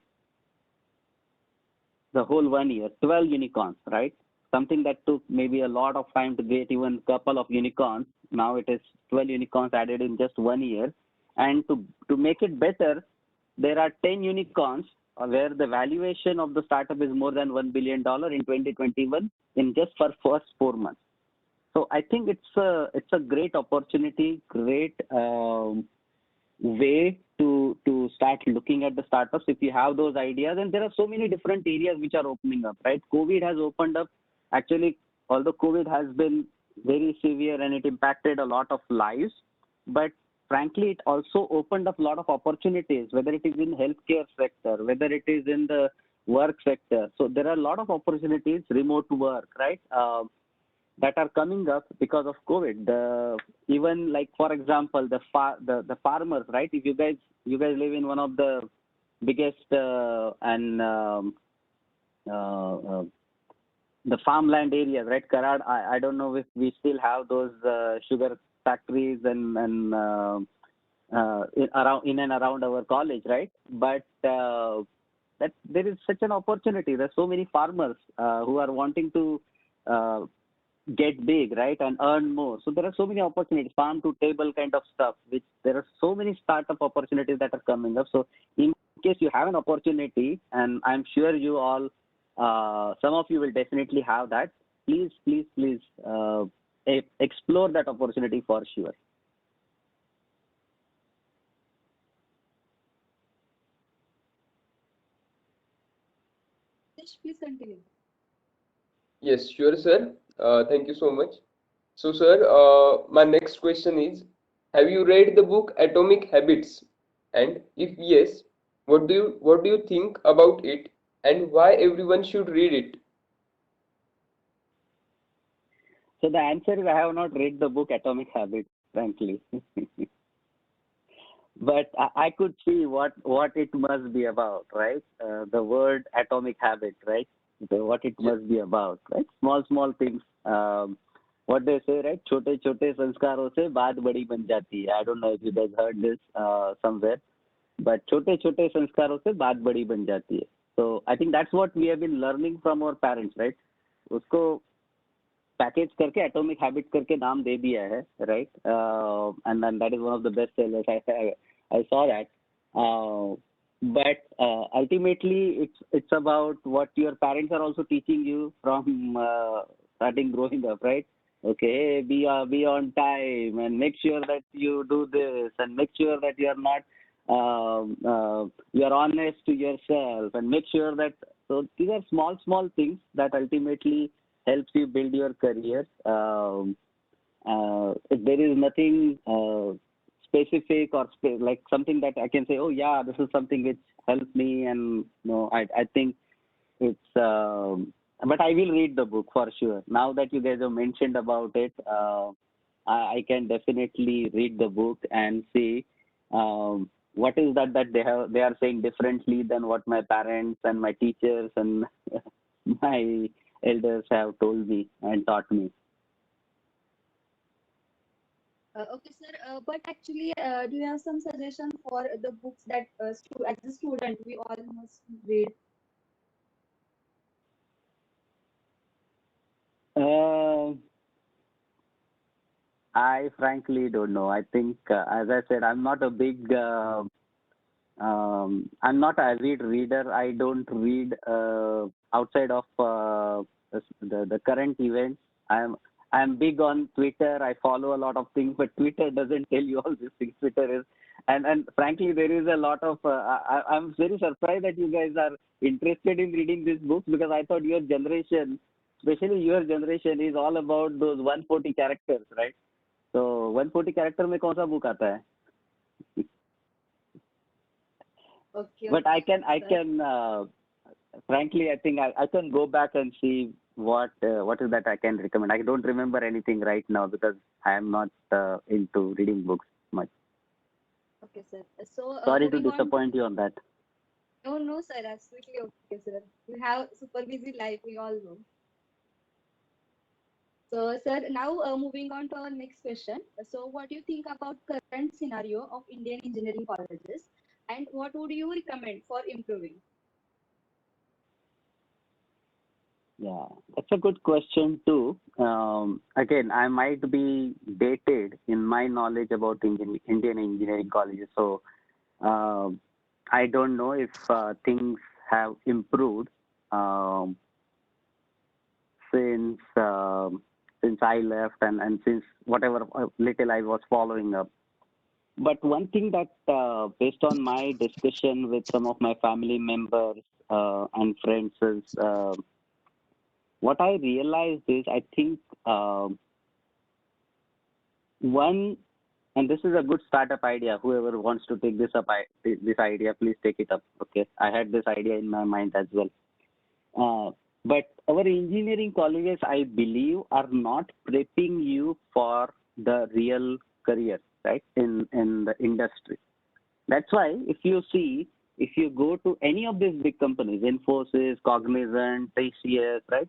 The whole 1 year, 12 unicorns, right? Something that took maybe a lot of time to get even a couple of unicorns. Now it is 12 unicorns added in just 1 year. And to make it better, there are 10 unicorns where the valuation of the startup is more than $1 billion in 2021 in just for first 4 months. So I think it's a great opportunity, great way to start looking at the startups if you have those ideas. And there are so many different areas which are opening up, right? COVID has opened up. Actually, although COVID has been very severe and it impacted a lot of lives, but frankly, it also opened up a lot of opportunities, whether it is in healthcare sector, whether it is in the work sector. So there are a lot of opportunities, remote work, right, that are coming up because of COVID. Even like, for example, the farmers, right? If you guys live in one of the biggest the farmland areas, right? Karad, I don't know if we still have those sugar factories and in and around our college, right? But that there is such an opportunity. There's so many farmers who are wanting to get big, right, and earn more. So there are so many opportunities, farm to table kind of stuff. Which there are so many startup opportunities that are coming up. So in case you have an opportunity, and I'm sure you all, some of you will definitely have that. Please explore that opportunity for sure. Please continue. Yes, sure, sir. Thank you so much. So, sir, my next question is, have you read the book Atomic Habits? And if yes, what do you think about it, and why everyone should read it? So the answer is I have not read the book Atomic Habits, frankly. But I could see what it must be about, right? The word atomic habit, right? What it must be about, right? Small things. What they say, right? छोटे छोटे संस्कारों से बात बड़ी बन जाती है. I don't know if you guys heard this somewhere, but छोटे छोटे संस्कारों से बात बड़ी बन जाती है. So I think that's what we have been learning from our parents, right? उसको पैकेज करके एटॉमिक हैबिट करके नाम दे दिया है, right? And that is one of the best sellers. I saw that. But ultimately, it's about what your parents are also teaching you from starting growing up, right? Okay, be on time and make sure that you do this and make sure that you are not you are honest to yourself and make sure that. So these are small things that ultimately helps you build your career. There is nothing specific or like something that I can say, oh yeah, this is something which helped me, and I think it's. But I will read the book for sure. Now that you guys have mentioned about it, I can definitely read the book and see what is that they are saying differently than what my parents and my teachers and my elders have told me and taught me. Okay, sir. But actually, do you have some suggestion for the books that as a student we all must read? Uh, I frankly don't know. I think, as I said, I'm not a big, I'm not an avid reader. I don't read outside of the current events. I'm big on Twitter. I follow a lot of things, but Twitter doesn't tell you all these things. Twitter is, and frankly, there is a lot of. I'm very surprised that you guys are interested in reading these books, because I thought your generation, especially your generation, is all about those 140 characters, right? तो 140 character में कौन सा book आता है? Okay, But I okay, can frankly, I think I can go back and see what is that I can recommend. I don't remember anything right now because I am not into reading books much. okay, sir. So Sorry to moving on. disappoint you on that. No, no, sir. Absolutely okay, sir. You have super busy life. We all know. So, sir, now moving on to our next question. So, what do you think about current scenario of Indian engineering colleges, and what would you recommend for improving? Yeah, that's a good question too. Again, I might be dated in my knowledge about Indian engineering colleges, so I don't know if things have improved um, since since I left and since whatever little I was following up. But one thing that, based on my discussion with some of my family members and friends, is what I realized is I think one, and this is a good startup idea. Whoever wants to take this up, this idea, please take it up. Okay, I had this idea in my mind as well. But our engineering colleges, I believe, are not prepping you for the real career, right, in the industry. That's why if you see, if you go to any of these big companies, Infosys, Cognizant, TCS, right,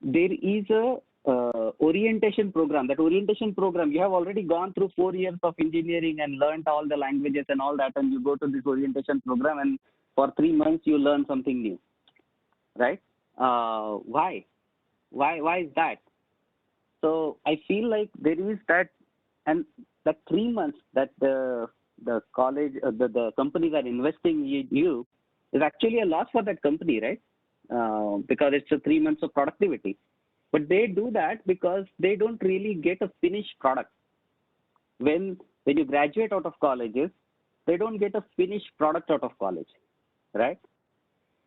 there is a orientation program. That orientation program, you have already gone through 4 years of engineering and learned all the languages and all that, and you go to this orientation program, and for 3 months you learn something new, right? Why? Why is that? So I feel like there is that, and that 3 months that the college, the companies are investing in you is actually a loss for that company, right? Because it's a 3 months of productivity. But they do that because they don't really get a finished product. When you graduate out of colleges, they don't get a finished product out of college, right?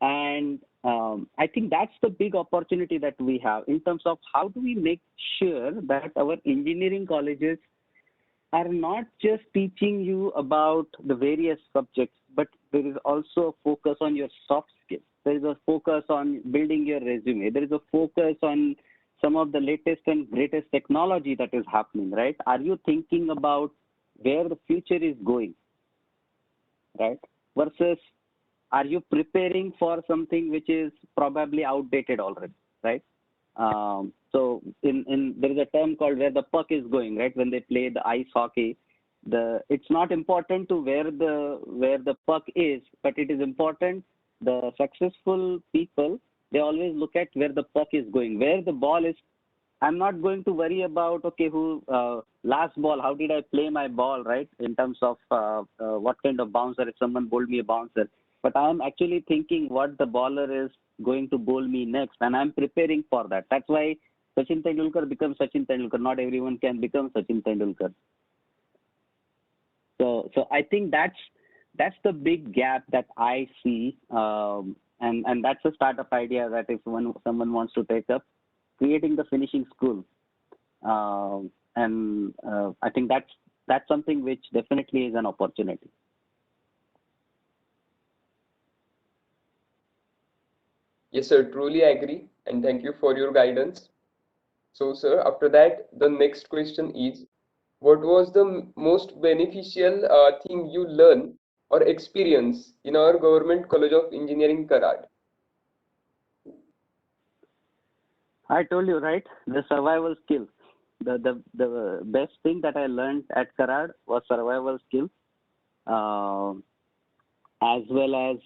And I think that's the big opportunity that we have in terms of how do we make sure that our engineering colleges are not just teaching you about the various subjects, but there is also a focus on your soft skills. There is a focus on building your resume. There is a focus on some of the latest and greatest technology that is happening, right? Are you thinking about where the future is going, right? Versus are you preparing for something which is probably outdated already, right? So there is a term called where the puck is going, right? When they play the ice hockey, it's not important to where the puck is, but it is important. The successful people, they always look at where the puck is going, where the ball is. I'm not going to worry about, okay, who last ball, how did I play my ball, right? In terms of what kind of bouncer, if someone bowled me a bouncer. But I'm actually thinking what the bowler is going to bowl me next, and I'm preparing for that. That's why Sachin Tendulkar becomes Sachin Tendulkar. Not everyone can become Sachin Tendulkar. So I think that's the big gap that I see, and that's a startup idea that if someone wants to take up, creating the finishing school, and I think that's something which definitely is an opportunity. Yes, sir, truly agree, and thank you for your guidance. So, sir, after that, the next question is, what was the most beneficial thing you learn or experience in our Government College of Engineering, Karad? I told you, right? The survival skill. The best thing that I learned at Karad was survival skill, uh, as well as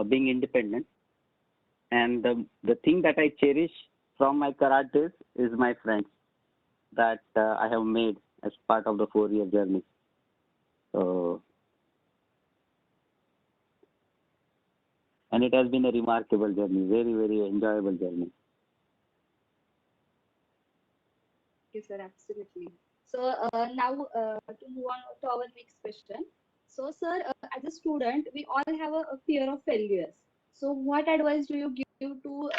being independent. And the thing that I cherish from my Karad days is my friends that I have made as part of the 4 year journey. So, and it has been a remarkable journey, very, very enjoyable journey. Okay, sir, absolutely. So now to move on to our next question. So, sir, as a student, we all have a fear of failures. So, what advice do you give to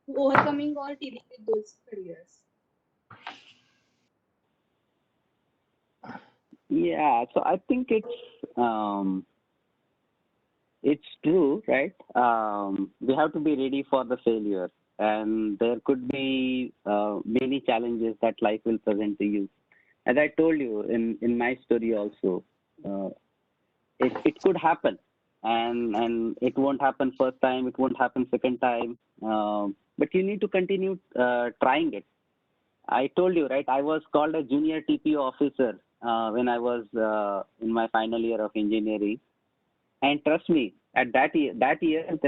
overcoming or dealing with those failures? Yeah, so I think it's true, right? We have to be ready for the failure, and there could be many challenges that life will present to you. As I told you in my story also, uh, it could happen, and it won't happen first time, it won't happen second time, but you need to continue trying it. I told you, right? I was called a junior TPO officer when I was in my final year of engineering. And trust me, at that year, there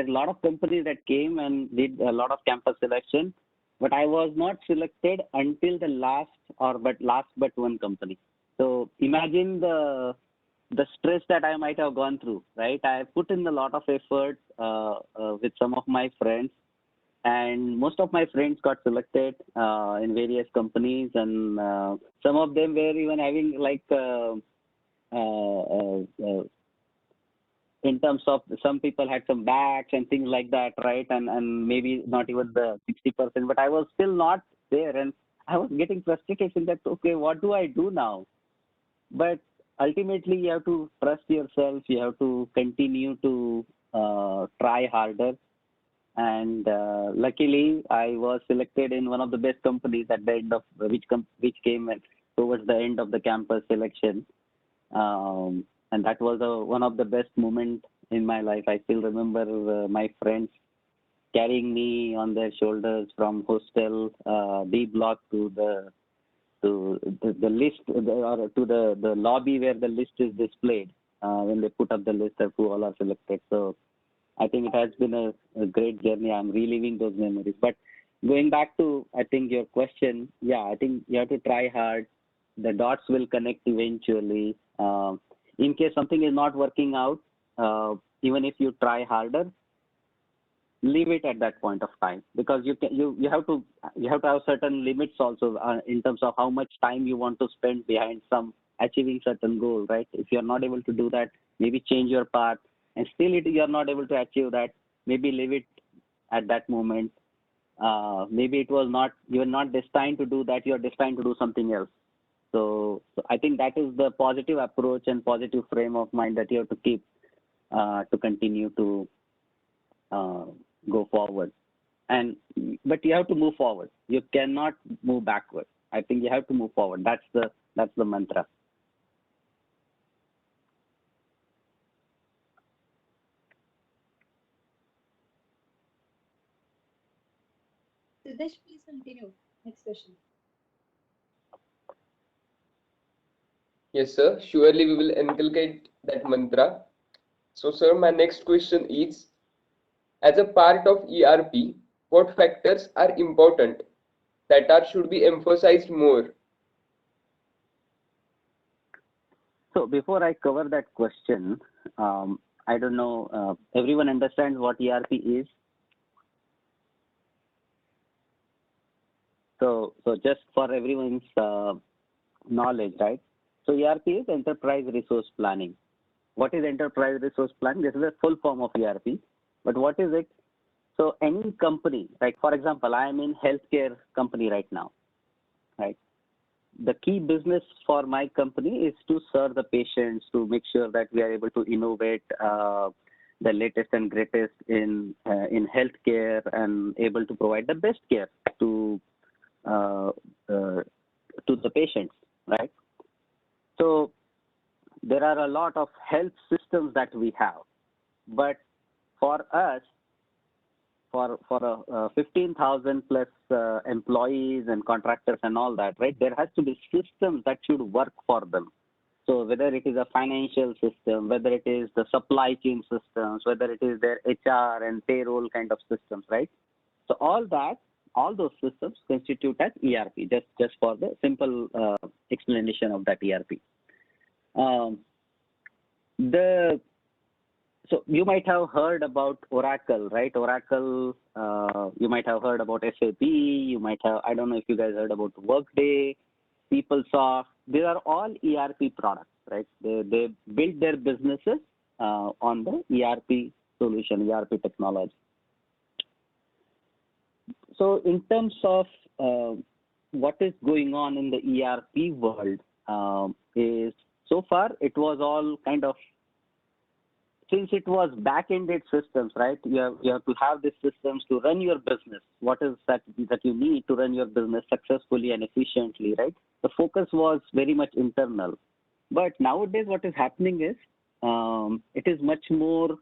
are a lot of companies that came and did a lot of campus selection, but I was not selected until the last but one company. So imagine the stress that I might have gone through, right? I put in a lot of effort with some of my friends, and most of my friends got selected in various companies, and some of them were even having like uh, uh, uh, in terms of some people had some backs and things like that, right? And maybe not even the 60%, but I was still not there, and I was getting frustrated in that. Okay, what do I do now? But ultimately, you have to trust yourself. You have to continue to try harder. And luckily, I was selected in one of the best companies at the end of which came towards the end of the campus selection, and that was one of the best moments in my life. I still remember my friends carrying me on their shoulders from hostel B block to the list or to the lobby where the list is displayed when they put up the list of who all are selected. So I think it has been a great journey. I'm reliving those memories. But going back to, I think, your question, yeah, I think you have to try hard. The dots will connect eventually. In case something is not working out, even if you try harder, leave it at that point of time, because you have to have certain limits also in terms of how much time you want to spend behind some achieving certain goal, right? If you're not able to do that, maybe change your path, and still you're not able to achieve that, maybe leave it at that moment. Maybe it was not, you're not destined to do that, you're destined to do something else. So I think that is the positive approach and positive frame of mind that you have to keep to continue to uh, go forward. And but you have to move forward. You cannot move backward. I think you have to move forward. That's the mantra. Siddesh, please continue. Next question. Yes, sir. Surely we will inculcate that mantra. So, sir, my next question is, as a part of ERP, what factors are important that are should be emphasized more? So before I cover that question, I don't know. Everyone understands what ERP is. So just for everyone's knowledge, right? So ERP is Enterprise Resource Planning. What is Enterprise Resource Planning? This is a full form of ERP. But what is it? So any company, like for example, I am in healthcare company right now, right? The key business for my company is to serve the patients, to make sure that we are able to innovate the latest and greatest in healthcare, and able to provide the best care uh, uh, to the patients, right? So there are a lot of health systems that we have, but for us, for 15,000 plus employees and contractors and all that, right? There has to be systems that should work for them. So whether it is a financial system, whether it is the supply chain systems, whether it is their HR and payroll kind of systems, right? So all those systems constitute as ERP. Just for the simple explanation of that ERP. Um, the So you might have heard about Oracle, right? Oracle, you might have heard about SAP, you might have, I don't know if you guys heard about Workday, PeopleSoft. These are all ERP products, right? They build their businesses on the ERP solution, ERP technology. So in terms of what is going on in the ERP world is so far it was all kind of, since it was back-ended systems, right? You have to have these systems to run your business. What is that you need to run your business successfully and efficiently, right? The focus was very much internal. But nowadays, what is happening is it is much more.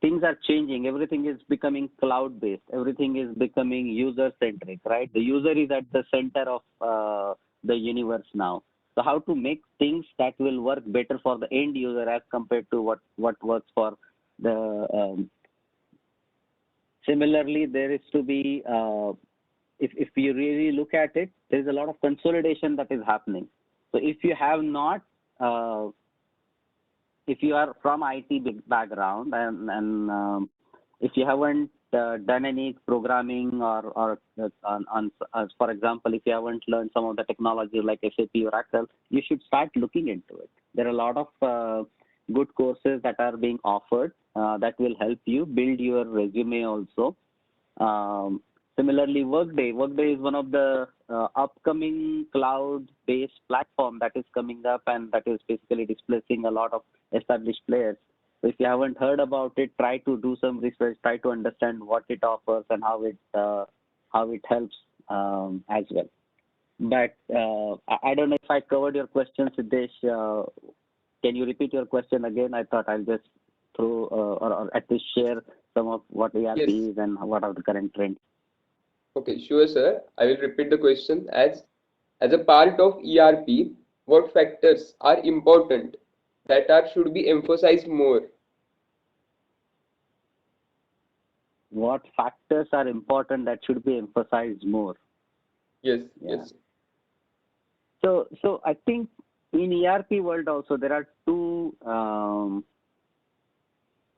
Things are changing. Everything is becoming cloud-based. Everything is becoming user-centric, right? The user is at the center of the universe now. So how to make things that will work better for the end user as compared to what works for the. Similarly, there is to be, if you really look at it, there is a lot of consolidation that is happening. So if you have not, if you are from IT background and if you haven't done any programming or for example, if you haven't learned some of the technology like SAP or Oracle, you should start looking into it. There are a lot of good courses that are being offered that will help you build your resume also. Similarly, Workday is one of the upcoming cloud-based platform that is coming up and that is basically displacing a lot of established players. So if you haven't heard about it, try to do some research, try to understand what it offers and how it helps as well. But I don't know if I covered your question, Siddesh. Can you repeat your question again? I thought I'll just throw or at least share some of what ERP Yes. is and what are the current trends. Okay, sure, sir. I will repeat the question as a part of ERP, what factors are important that should be emphasized more? What factors are important that should be emphasized more? Yes, Yeah. yes. So I think in ERP world also there are two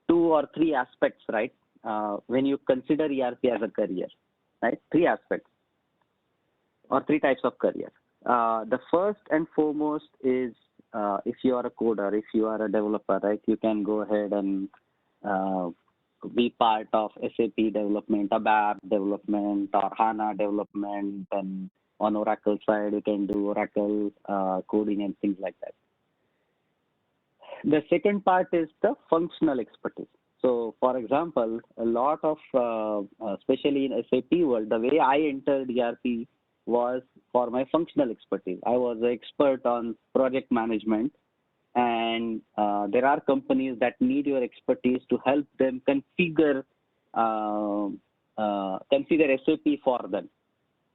or three aspects, right? When you consider ERP as a career, right? Three aspects or three types of career. The first and foremost is if you are a coder, if you are a developer, right? You can go ahead and be part of SAP development, ABAP development, or HANA development, and on Oracle side, you can do Oracle coding and things like that. The second part is the functional expertise. So, for example, a lot of, especially in SAP world, the way I entered ERP was for my functional expertise. I was an expert on project management, and there are companies that need your expertise to help them configure SAP for them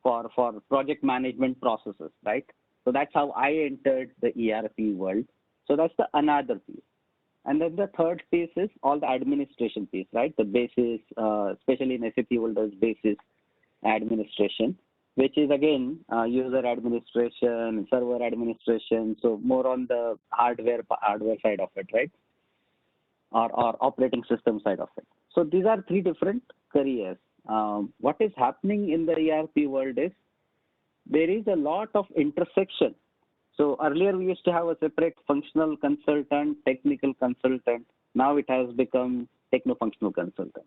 for project management processes, right? So that's how I entered the ERP world. So that's the another piece. And then the third piece is all the administration piece, right? The basis, especially in SAP world, there's basis administration, which is again user administration, server administration. So more on the hardware side of it, right? Or operating system side of it. So these are three different careers. What is happening in the ERP world is there is a lot of intersection. So earlier we used to have a separate functional consultant, technical consultant. Now it has become techno-functional consultant,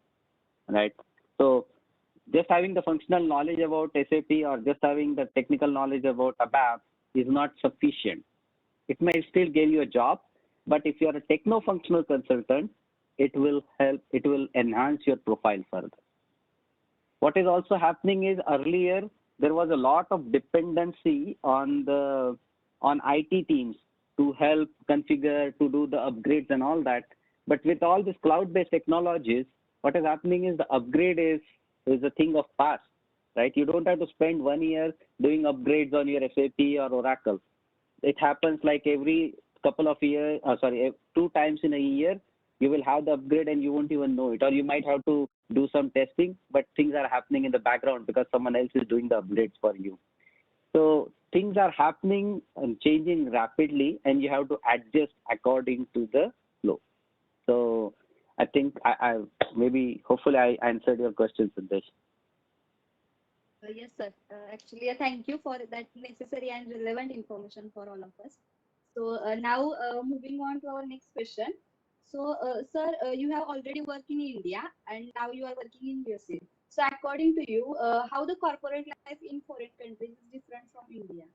right? So just having the functional knowledge about SAP or just having the technical knowledge about ABAP is not sufficient. It may still give you a job, but if you are a techno-functional consultant, it will help, it will enhance your profile further. What is also happening is earlier there was a lot of dependency on IT teams to help configure, to do the upgrades and all that. But with all these cloud-based technologies, what is happening is the upgrade is a thing of past, right? You don't have to spend 1 year doing upgrades on your SAP or Oracle. It happens like every couple of years, 2 times in a year, you will have the upgrade and you won't even know it. Or you might have to do some testing, but things are happening in the background because someone else is doing the upgrades for you. So things are happening and changing rapidly, and you have to adjust according to the flow. So I think I maybe hopefully I answered your question, Sandesh. Yes, sir. Actually, thank you for that necessary and relevant information for all of us. So now moving on to our next question. So, sir, you have already worked in India and now you are working in USA. So, according to you, how the corporate life in foreign countries is different from India?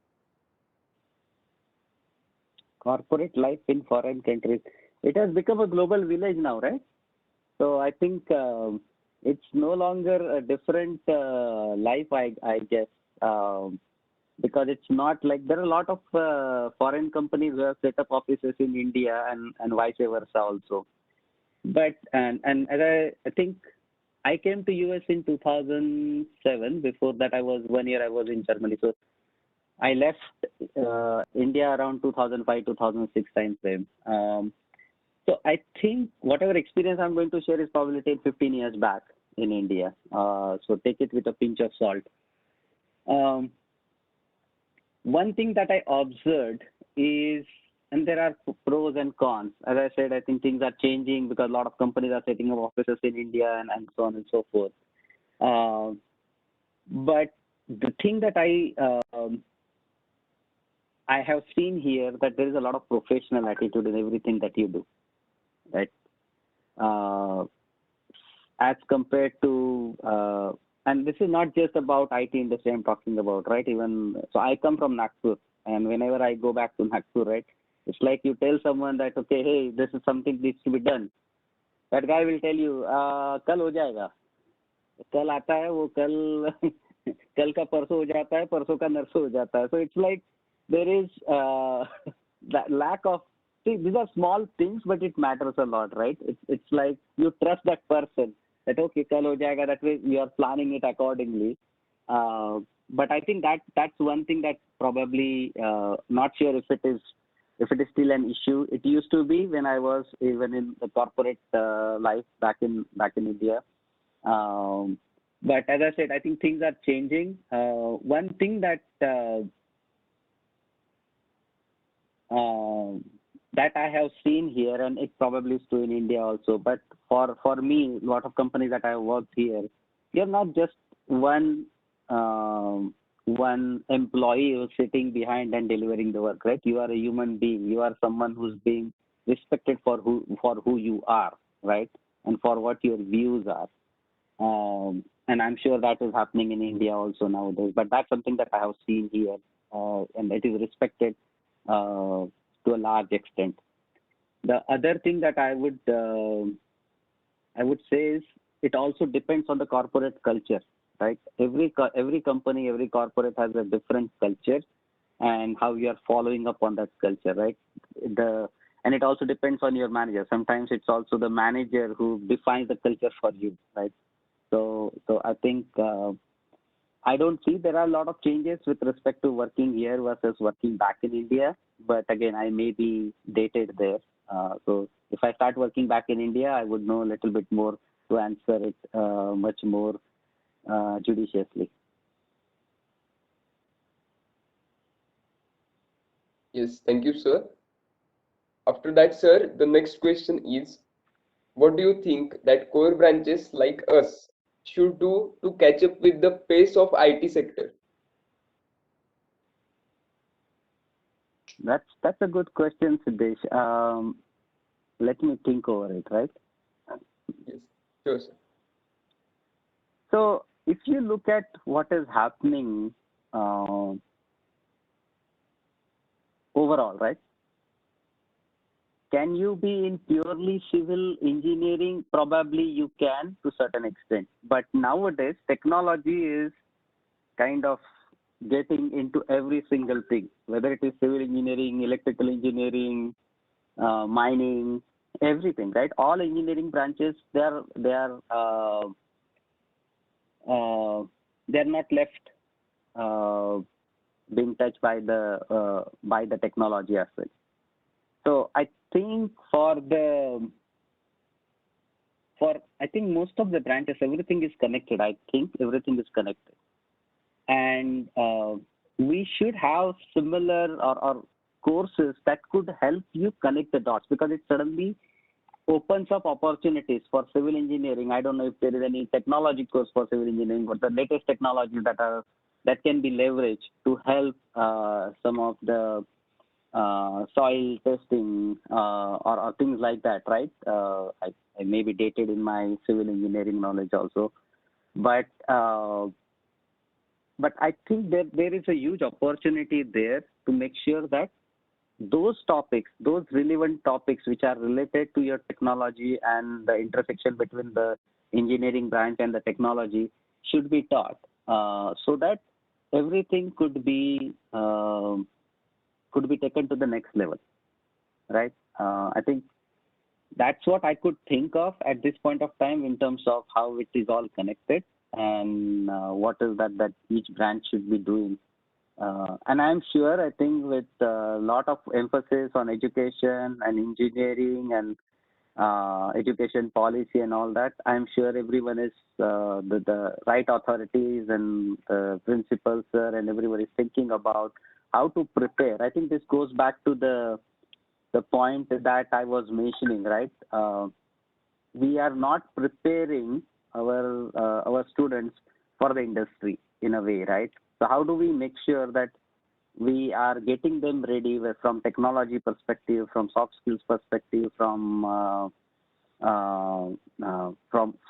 Corporate life in foreign countries, it has become a global village now, right? So I think it's no longer a different life, I guess, because it's not like there are a lot of foreign companies who have set up offices in India and vice versa also. But and as I think I came to US in 2007. Before that, I was 1 year I was in Germany. So I left India around 2005, 2006 time frame. So I think whatever experience I'm going to share is probably 10, 15 years back in India. So take it with a pinch of salt. One thing that I observed is, and there are pros and cons. As I said, I think things are changing because a lot of companies are setting up offices in India and so on and so forth. But the thing that I have seen here that there is a lot of professional attitude in everything that you do, right? As compared to, and this is not just about IT industry I'm talking about, right? Even so, I come from Nagpur, and whenever I go back to Nagpur, right, it's like you tell someone that okay, hey, this is something needs to be done. That guy will tell you, कल हो जाएगा. कल आता है वो कल कल का परसों हो जाता है परसों का नरसों हो जाता है. So it's like there is that lack of, see, these are small things, but it matters a lot, right? It's like you trust that person that okay, kal ho jayega, that way you are planning it accordingly. But I think that's one thing that probably not sure if it is still an issue. It used to be when I was even in the corporate life back in India. But as I said, I think things are changing. One thing that that I have seen here, and it probably is true in India also, but for me, a lot of companies that I have worked here, you're not just one employee who's sitting behind and delivering the work, right? You are a human being. You are someone who's being respected for who you are, right? And for what your views are. And I'm sure that is happening in India also nowadays. But that's something that I have seen here, and it is respected to a large extent. The other thing that I would say is it also depends on the corporate culture, right? Every company, every corporate has a different culture, and how you are following up on that culture, right? And it also depends on your manager. Sometimes it's also the manager who defines the culture for you, right? So I think I don't see there are a lot of changes with respect to working here versus working back in India. But again, I may be dated there. So if I start working back in India, I would know a little bit more to answer it much more judiciously. Yes, thank you, sir. After that, sir, the next question is, what do you think that core branches like us should do to catch up with the pace of IT sector? That's a good question, Siddesh. Let me think over it, right? Yes, sure, sir. So if you look at what is happening overall, right? Can you be in purely civil engineering? Probably you can to a certain extent. But nowadays, technology is kind of getting into every single thing, whether it is civil engineering, electrical engineering, mining, everything, right? All engineering branches, they're not left being touched by the technology as well. So I think I think most of the branches, everything is connected. I think everything is connected, and we should have similar or courses that could help you connect the dots, because it suddenly opens up opportunities for civil engineering. I don't know if there is any technology course for civil engineering, but the latest technologies that can be leveraged to help some of the soil testing or things like that, right? I may be dated in my civil engineering knowledge also, but I think there is a huge opportunity there to make sure that those topics, those relevant topics which are related to your technology and the intersection between the engineering branch and the technology should be taught, so that everything could be taken to the next level, right? I think that's what I could think of at this point of time in terms of how it is all connected, and what is that each branch should be doing. And I'm sure, I think with a lot of emphasis on education and engineering and education policy and all that, I'm sure everyone is the right authorities and principals, sir, and everybody is thinking about how to prepare. I think this goes back to the point that I was mentioning, right? We are not preparing our students for the industry in a way, right? So how do we make sure that we are getting them ready from technology perspective, from soft skills perspective, from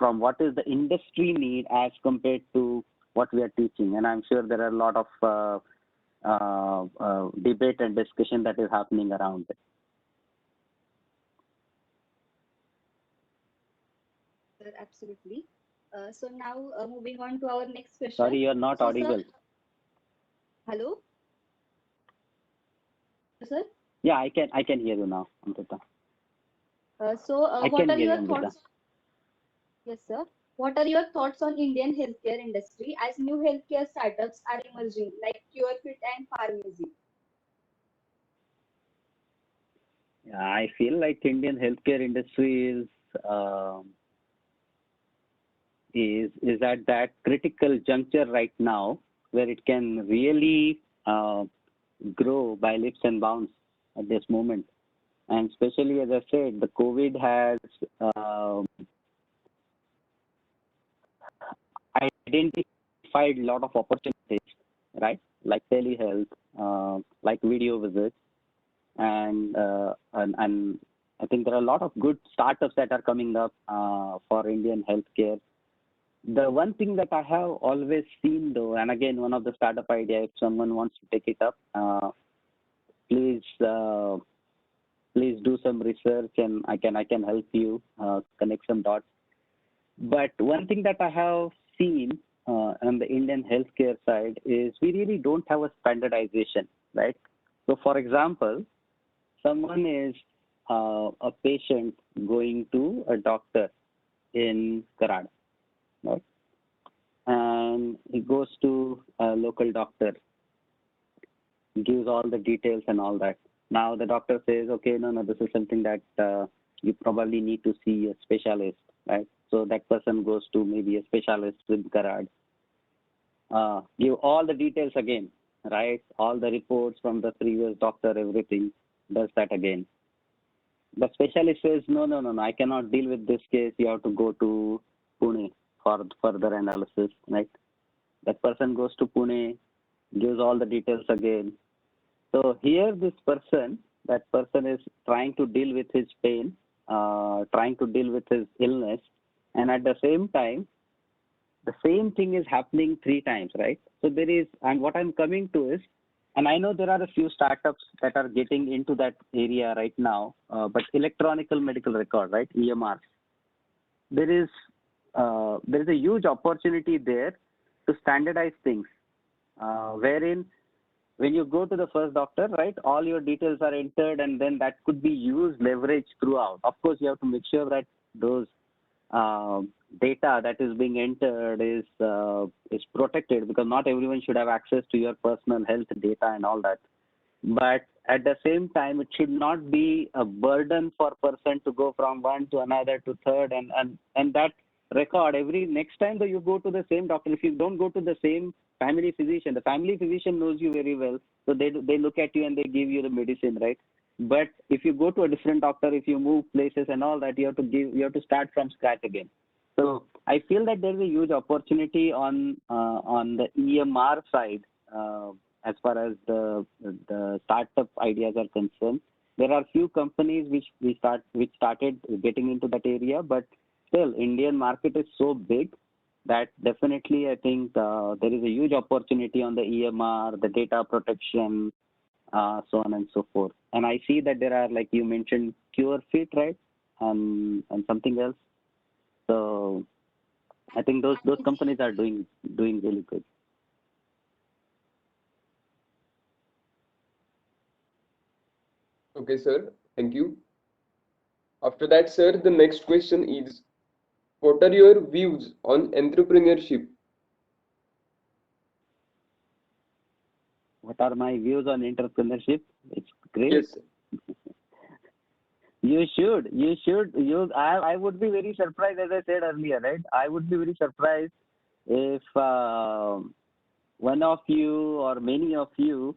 what is the industry need as compared to what we are teaching? And I'm sure there are a lot of debate and discussion that is happening around it. Sir, absolutely. So now moving on to our next question. Sorry, you're not So, audible. sir, hello, sir. Yeah, I can hear you now, Amrita. I What can are hear you, your Amrita. thoughts? Yes, sir. What are your thoughts on Indian healthcare industry as new healthcare startups are emerging, like CureFit and Pharmacy? Yeah, I feel like Indian healthcare industry is at that critical juncture right now where it can really grow by leaps and bounds at this moment. And especially, as I said, the COVID has identified a lot of opportunities, right? Like telehealth, like video visits, and I think there are a lot of good startups that are coming up for Indian healthcare. The one thing that I have always seen, though, and again, one of the startup idea, if someone wants to take it up, please do some research, and I can help you connect some dots. But one thing that I have seen on the Indian healthcare side is we really don't have a standardization, right? So, for example, someone is a patient going to a doctor in Karad, right? And he goes to a local doctor, gives all the details and all that. Now the doctor says, okay, no, this is something that you probably need to see a specialist, right? So that person goes to maybe a specialist with Karad. Give all the details again, right? All the reports from the previous doctor, everything, does that again. The specialist says, no, I cannot deal with this case. You have to go to Pune for further analysis, right? That person goes to Pune, gives all the details again. So here that person is trying to deal with his pain, trying to deal with his illness, and at the same time, the same thing is happening 3 times, right? So there is, and what I'm coming to is, and I know there are a few startups that are getting into that area right now, but electronic medical record, right, EMR, there is a huge opportunity there to standardize things, wherein when you go to the first doctor, right, all your details are entered and then that could be used, leveraged throughout. Of course, you have to make sure that those uh, data that is being entered is protected, because not everyone should have access to your personal health data and all that. But at the same time, it should not be a burden for person to go from one to another to third, and that record every next time that you go to the same doctor. If you don't go to the same family physician, the family physician knows you very well, so they look at you and they give you the medicine, right? But if you go to a different doctor, if you move places and all that, you have to start from scratch again. So I feel that there is a huge opportunity on the EMR side, as far as the startup ideas are concerned. There are few companies which started getting into that area, but still Indian market is so big that definitely I think there is a huge opportunity on the EMR, the data protection, so on and so forth. And I see that there are, like you mentioned, CureFit, right, and something else. So I think those companies are doing really good. Okay, sir. Thank you. After that, sir, the next question is, what are your views on entrepreneurship? What are my views on entrepreneurship? It's great. Yes, sir. I would be very surprised, as I said earlier, right? I would be very surprised if one of you or many of you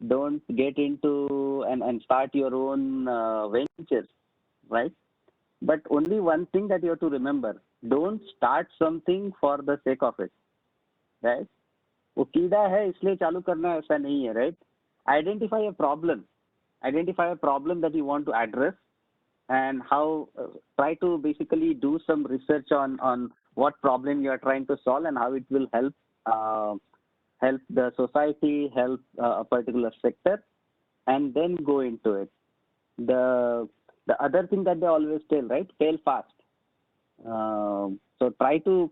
don't get into and start your own ventures, right? But only one thing that you have to remember: don't start something for the sake of it, right? वो कीड़ा है इसलिए चालू करना है, ऐसा नहीं है, right? Identify a problem that you want to address, and how try to basically do some research on what problem you are trying to solve and how it will help the society, help a particular sector, and then go into it. The other thing that they always tell, right, fail fast. So try to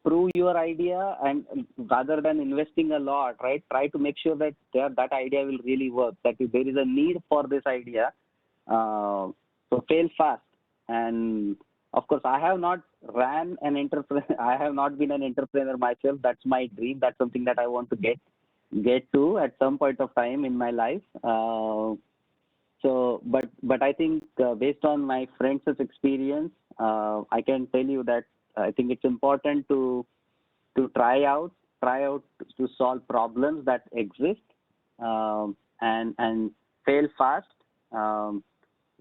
prove your idea, and rather than investing a lot, right, try to make sure that that idea will really work, that if there is a need for this idea. So fail fast. And of course, I have not ran an entrepreneur. I have not been an entrepreneur myself. That's my dream. That's something that I want to get to at some point of time in my life. But I think based on my friends' experience, I can tell you that I think it's important to try out to solve problems that exist, and fail fast.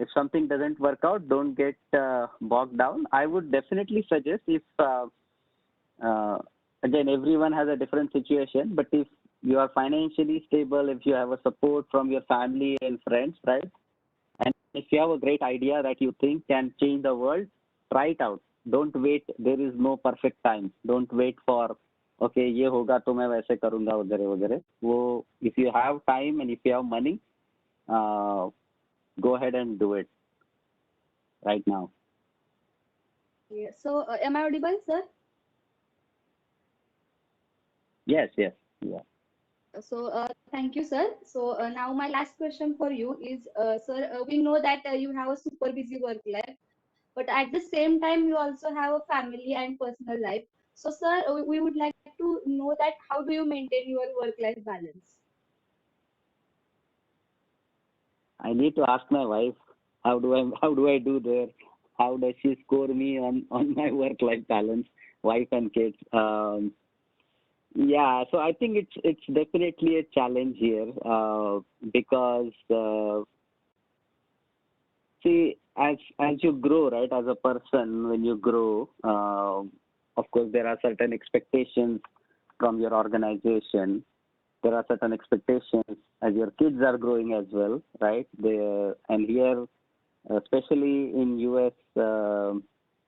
If something doesn't work out, don't get bogged down. I would definitely suggest, if again, everyone has a different situation, but if you are financially stable, if you have a support from your family and friends, right, and if you have a great idea that you think can change the world, try it out. Don't wait. There is no perfect time. Don't wait for, okay, ये होगा तो मैं वैसे करूँगा वगैरह वगैरह. वो, if you have time and if you have money, go ahead and do it right now. Yeah. So, am I audible, sir? Yes. Yeah. So, thank you, sir. So, now my last question for you is, sir, we know that you have a super busy work life, but at the same time, you also have a family and personal life. So, sir, we would like to know that how do you maintain your work-life balance? I need to ask my wife, how do I do there? How does she score me on my work-life balance, wife and kids? Yeah, so I think it's definitely a challenge here, because see, as you grow, right, as a person, when you grow, of course there are certain expectations from your organization. There are certain expectations as your kids are growing as well, right? And here, especially in US,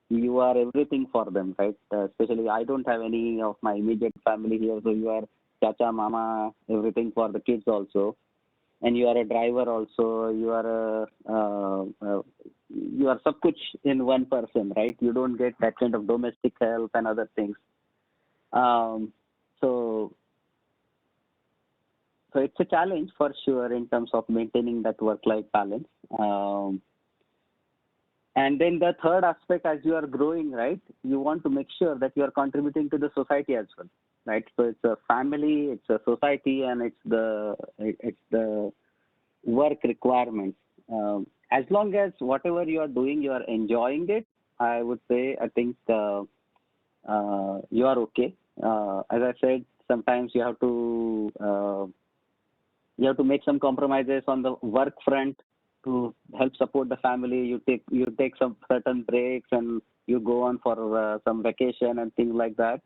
you are everything for them, right? Especially, I don't have any of my immediate family here, so you are chacha, mama, everything for the kids also, and you are a driver also. You are sab kuch in one person, right? You don't get that kind of domestic help and other things. So so it's a challenge for sure in terms of maintaining that work-life balance. And then the third aspect, as you are growing, right, you want to make sure that you are contributing to the society as well, right? So it's a family, it's a society, and it's the work requirements. As long as whatever you are doing, you are enjoying it, I would say, I think you are okay. As I said, sometimes you have to make some compromises on the work front to help support the family. You take some certain breaks and you go on for some vacation and things like that.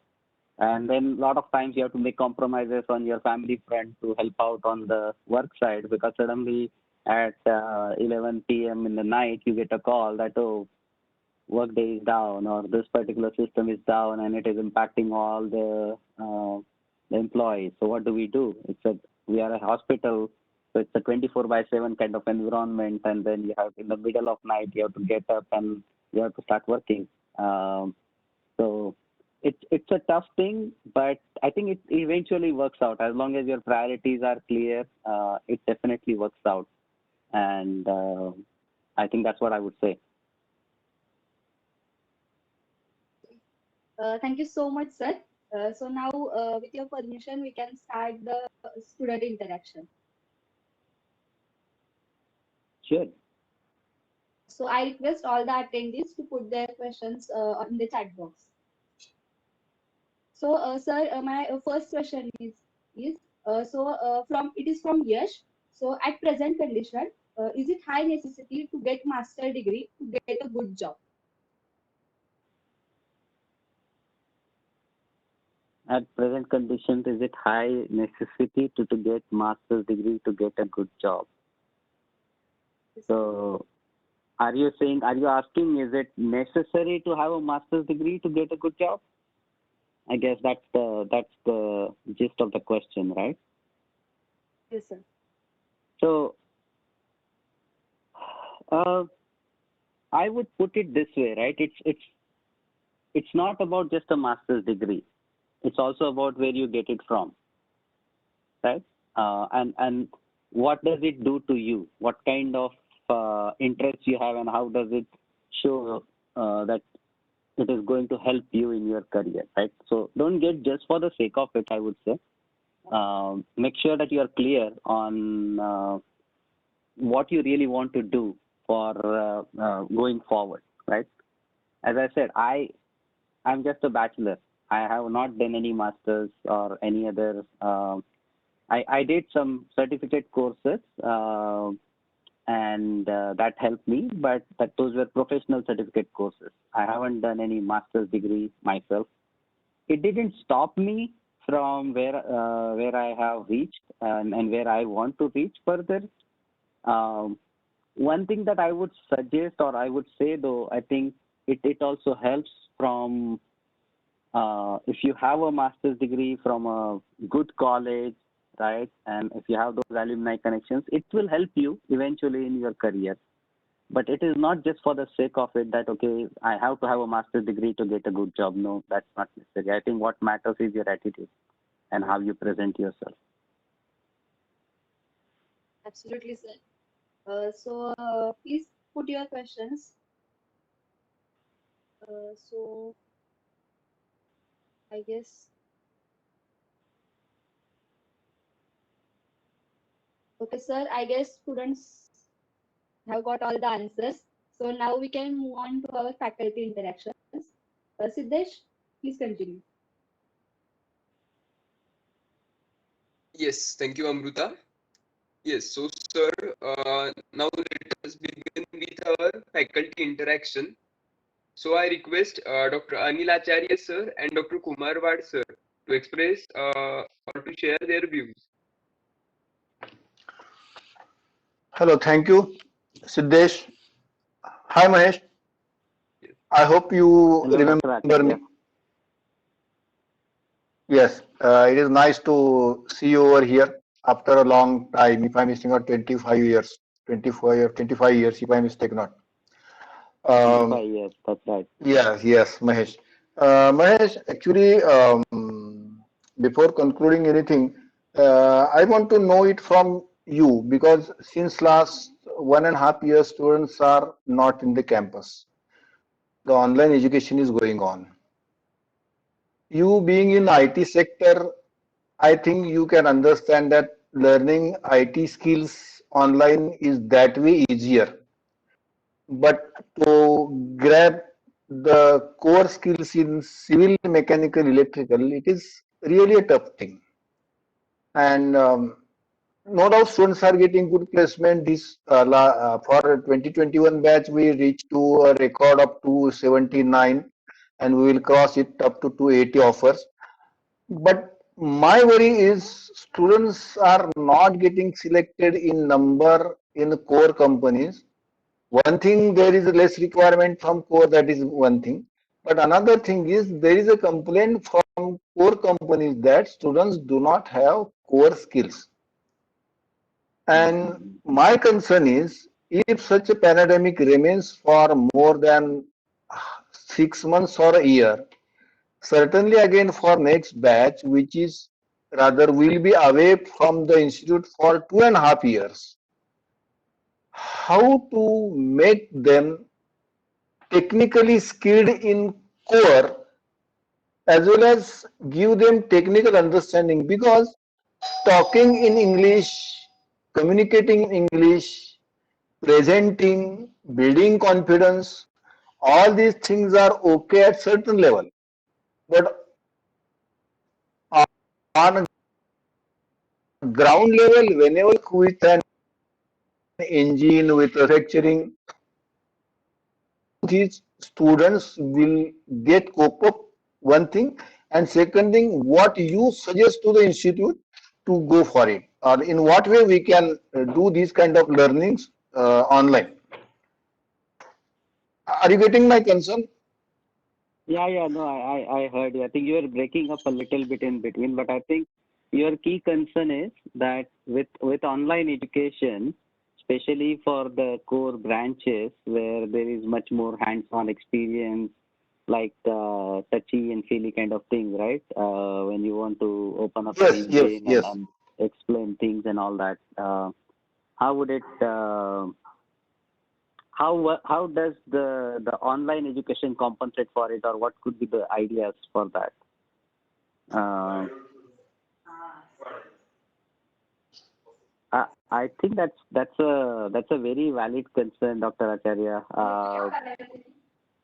And then a lot of times you have to make compromises on your family front to help out on the work side, because suddenly at 11 p.m. in the night you get a call that, oh, work day is down, or this particular system is down and it is impacting all the employees. So what do? We are a hospital, so it's a 24/7 kind of environment, and then you have, in the middle of night, you have to get up and you have to start working. So it's a tough thing, but I think it eventually works out. As long as your priorities are clear, it definitely works out. And I think that's what I would say. Thank you so much, sir. So now, with your permission, we can start the student interaction. Sure. So I request all the attendees to put their questions in the chat box. So, sir, my first question is it is from Yash. So, at present condition, is it high necessity to get master degree to get a good job? At present conditions, is it high necessity to get master's degree to get a good job? So, are you asking, is it necessary to have a master's degree to get a good job? I guess that's the gist of the question, right? Yes, sir. So, I would put it this way, right? It's not about just a master's degree. It's also about where you get it from, right? And what does it do to you? What kind of interest you have, and how does it show that it is going to help you in your career, right? So don't get just for the sake of it, I would say. Make sure that you are clear on what you really want to do for going forward, right? As I said, I'm just a bachelor. I have not done any masters or any other. I did some certificate courses, and that helped me, but those were professional certificate courses. I haven't done any master's degree myself. It didn't stop me from where I have reached and where I want to reach further. One thing that I would suggest, or I would say, though, I think it also helps from if you have a master's degree from a good college, right? And if you have those alumni connections, it will help you eventually in your career. But it is not just for the sake of it that, okay, I have to have a master's degree to get a good job. No, that's not necessary. I think what matters is your attitude and how you present yourself. Absolutely, sir. So please put your questions. So I guess. Okay, sir. I guess students have got all the answers. So now we can move on to our faculty interactions. Siddesh, please continue. Yes, thank you, Amruta. Yes, so sir, now let us begin with our faculty interaction. So I request Dr. Anil Acharya sir and Dr. Kumar Wad sir to express or to share their views. Hello, thank you, Siddesh. Hi, Mahesh. Yes. I hope you Hello, remember Dr. Acharya. me. Yes, it is nice to see you over here after a long time. If I'm missing out 25 years, 25 years, if I mistake not. 25 years, that's right. Yes, Mahesh. Mahesh, actually, before concluding anything, I want to know it from you because since last 1.5 years, students are not in the campus. The online education is going on. You being in IT sector, I think you can understand that learning IT skills online is that way easier. But to grab the core skills in civil, mechanical, electrical, it is really a tough thing. And no doubt students are getting good placement. This for 2021 batch, we reached to a record of 279 and we will cross it up to 280 offers. But my worry is students are not getting selected in number in core companies. One thing, there is less requirement from core, that is one thing. But another thing is there is a complaint from core companies that students do not have core skills. And my concern is if such a pandemic remains for more than 6 months or a year, certainly again for next batch, which is rather will be away from the institute for 2.5 years, how to make them technically skilled in core as well as give them technical understanding because talking in English, communicating in English, presenting, building confidence, all these things are okay at certain level. But on ground level, whenever with an engine, with manufacturing, these students will get cope up, one thing. And second thing, what you suggest to the institute to go for it, or in what way we can do these kind of learnings online. Are you getting my concern? Yeah, no, I heard you. I think you are breaking up a little bit in between, but I think your key concern is that with online education, especially for the core branches where there is much more hands-on experience, like touchy and feely kind of thing, right? When you want to open up an Yes, yes, engine yes. and explain things and all that, how would it? How does the online education compensate for it, or what could be the ideas for that? Uh, I think that's a very valid concern, Dr. Acharya.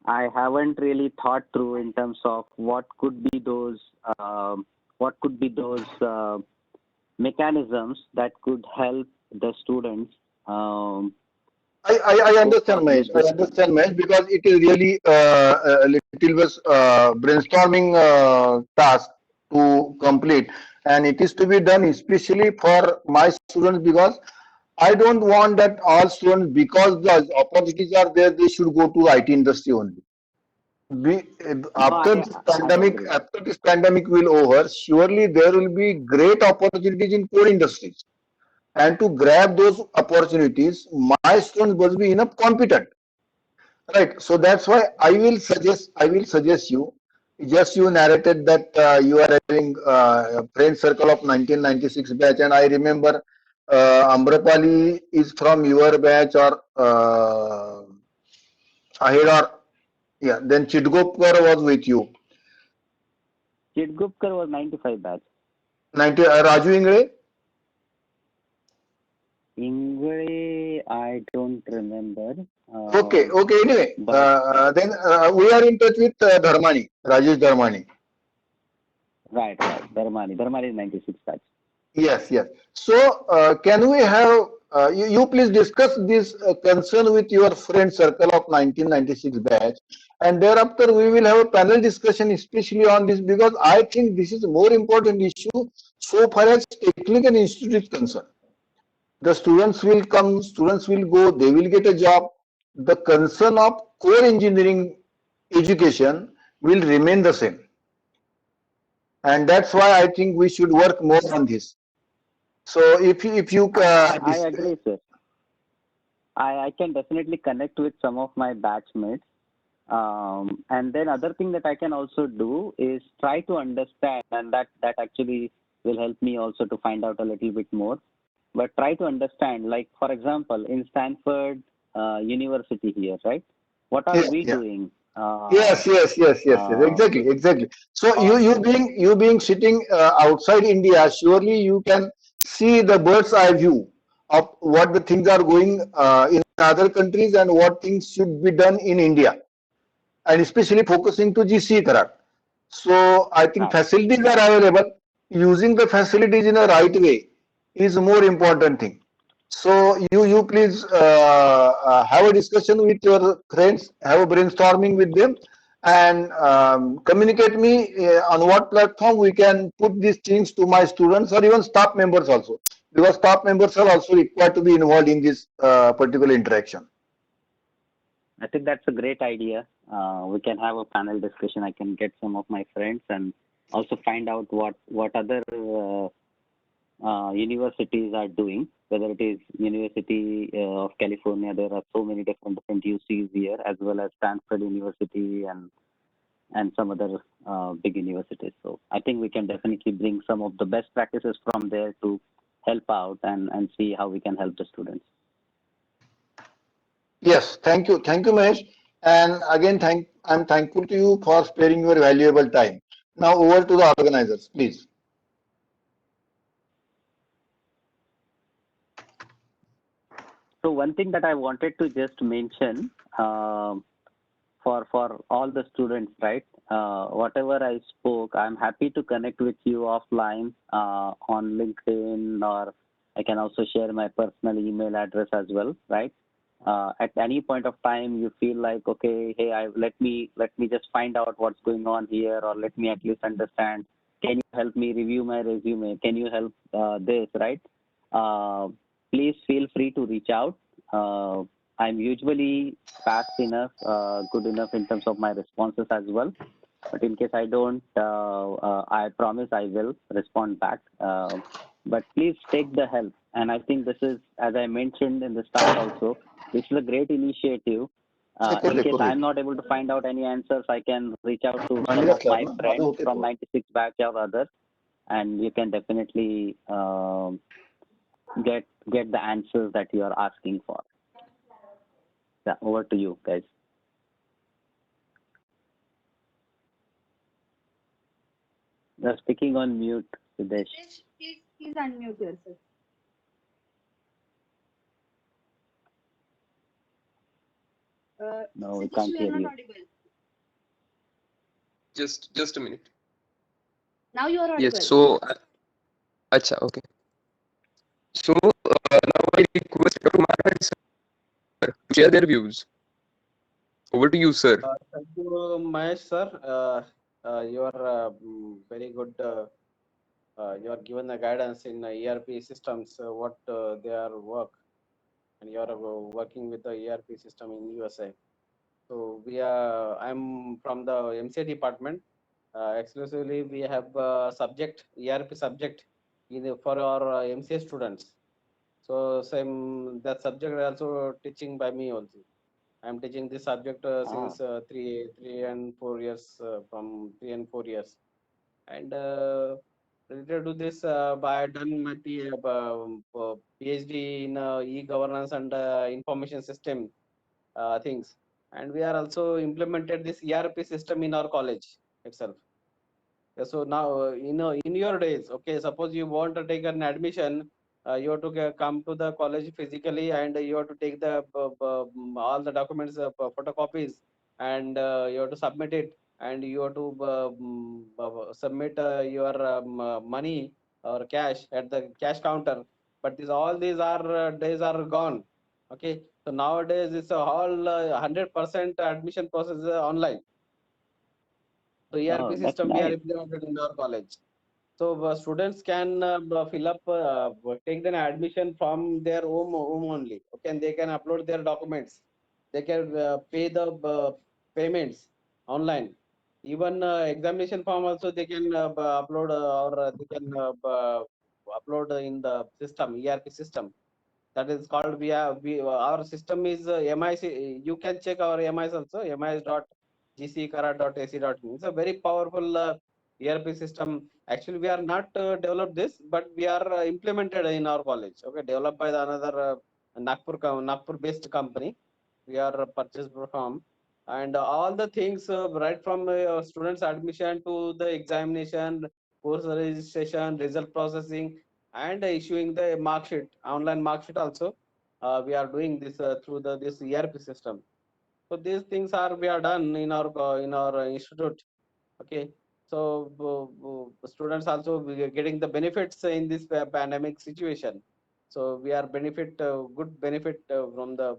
I haven't really thought through in terms of what could be those mechanisms that could help the students I cope understand, up Mahesh. with I this. understand, Mahesh, because it is really a little bit brainstorming task to complete, and it is to be done especially for my students because I don't want that all students, because the opportunities are there, they should go to IT industry only. We, No, I agree. after this pandemic will over, surely there will be great opportunities in core industries. And to grab those opportunities, my students must be enough competent. Right. So that's why I will suggest you, just you narrated that you are having a friend circle of 1996 batch, and I remember Amrapali is from your batch or ahead or yeah, then Chitgopkar was with you. Chitgupkar was 95 batch. 90 Raju Ingre. Ingwe, I don't remember. Okay, okay. Anyway, But then we are in touch with Dharmani, Rajesh Dharmani. right. Dharmani is 96 batch. Yes, yes. So, can we have you please discuss this concern with your friend circle of 1996 batch, and thereafter we will have a panel discussion especially on this because I think this is a more important issue so far as technical institute is concerned. The students will come, students will go, they will get a job. The concern of core engineering education will remain the same, and that's why I think we should work more on this. So if you I agree, sir. I can definitely connect with some of my batchmates. And then other thing that I can also do is try to understand, and that actually will help me also to find out a little bit more. But try to understand, like for example, in Stanford University here, right? What are Yeah, we yeah. doing? Yes. Exactly. So you being sitting outside India, surely you can see the bird's eye view of what the things are going in other countries and what things should be done in India, and especially focusing to GC Karat. So I think Right. facilities are available. Using the facilities in a right way is more important thing. So you please have a discussion with your friends, have a brainstorming with them, and communicate me on what platform we can put these things to my students or even staff members also, because staff members are also required to be involved in this particular interaction. I think that's a great idea. We can have a panel discussion. I can get some of my friends and also find out what other universities are doing. Whether it is University of California, there are so many different UCs here, as well as Stanford University and some other big universities. So I think we can definitely bring some of the best practices from there to help out and see how we can help the students. Yes, thank you, Mahesh. And again, I'm thankful to you for sparing your valuable time. Now over to the organizers, please. So one thing that I wanted to just mention for all the students, right? Whatever I spoke, I'm happy to connect with you offline on LinkedIn, or I can also share my personal email address as well, right? At any point of time, you feel like, okay, hey, let me just find out what's going on here, or let me at least understand. Can you help me review my resume? Can you help this, right? Uh, Please feel free to reach out. I'm usually fast enough, good enough in terms of my responses as well. But in case I don't, I promise I will respond back. But please take the help. And I think this is, as I mentioned in the start also, this is a great initiative. In case I'm not able to find out any answers, I can reach out to some of my friends from 96 batch or others, and you can definitely get the answers that you are asking for. Yeah, over to you guys. You're speaking on mute, Siddesh. Please unmute yourself. No, we Siddesh, can't you hear are not you. audible. Just a minute. Now you are audible. Yes. So, acha, okay. So now I request Dr. Maharaj sir to share their views. Over to you, sir. Thank you, Mahesh sir. You are very good. You are given the guidance in ERP systems, what they are work, and you are working with the ERP system in USA. So I'm from the MCA department. Exclusively, we have subject ERP subject for our MCA students. So same that subject also teaching by me also. I'm teaching this subject since 3 and 4 years, from 3 and 4 years. And related to this, I done my PhD in e-governance and information system things. And we are also implemented this ERP system in our college itself. So now, in your days, okay, suppose you want to take an admission, you have to come to the college physically, and you have to take the all the documents, photocopies, and you have to submit it, and you have to submit your money or cash at the cash counter. But all these are days are gone. Okay, so nowadays it's all 100% admission process online. So ERP That's system we are nice. implemented in our college. So students can fill up, take an admission from their home only. Okay, and they can upload their documents. They can pay the payments online. Even examination form also they can upload, or they can upload in the system, ERP system. That is called, our system is MIC. You can check our MIS also, mis.gckarat.ac.in. It's a very powerful ERP system. Actually, we are not developed this, but we are implemented in our college. Okay, developed by the another Nagpur based company. We are purchased from, and all the things right from students admission to the examination, course registration, result processing, and issuing the mark sheet, online mark sheet also. We are doing this through this ERP system. So these things are we are done in our institute. Okay, so students also we are getting the benefits in this pandemic situation. So we are benefit good benefit from the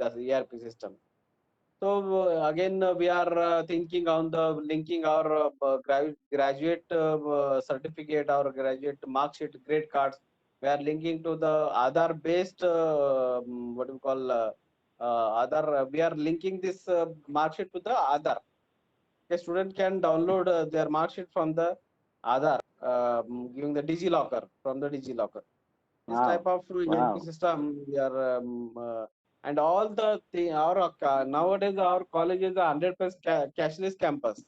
ERP system. So again, we are thinking on the linking our graduate certificate or graduate mark sheet, grade cards. We are linking to the Aadhaar based what we call Aadhaar. We are linking this mark sheet to the Aadhaar. A student can download their mark sheet from the Aadhaar, giving the DigiLocker from the DigiLocker. This Wow. type of ERP Wow. system we are and all the thing our nowadays our college is a 100% cashless campus.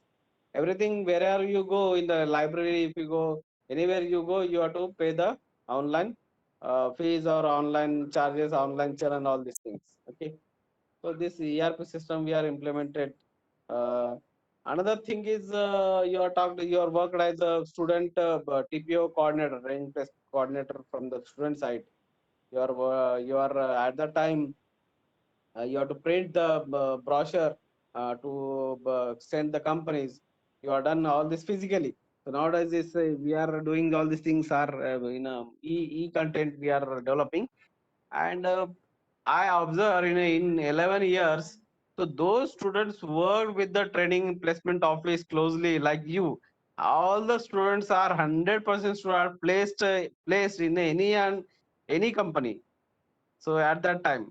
Everything wherever you go in the library, if you go anywhere you go, you have to pay the online fees or online charges, online churn and all these things. Okay, so this ERP system we are implemented. Uh, Another thing is you are talked you are worked as a student TPO coordinator, rank test coordinator from the student side. You are at that time you have to print the brochure to send the companies. You are done all this physically. So nowadays this we are doing all these things are in e content we are developing. And I observe in 11 years, so those students work with the training placement office closely, like you. All the students are 100% are placed in any company. So at that time,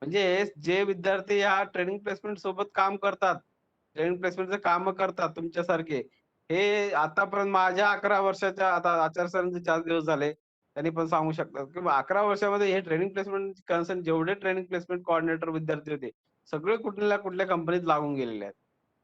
म्हणजे जे विद्यार्थी या training placement सोबत काम करतात, training प्लेसमेंटचे काम करतात तुमच्यासारखे, हे आतापर्यंत माझ्या 11 वर्षाच्या आता आचारसंहितेचे 4 दिवस झाले. त्यांनी पण सांगू शकतात की 11 वर्षामध्ये हे ट्रेनिंग प्लेसमेंट कन्सर्न जेवढे ट्रेनिंग प्लेसमेंट कोऑर्डिनेटर विद्यार्थी होते, सगळे कुठल्या कुठल्या कंपनीत लागून गेलेले आहेत.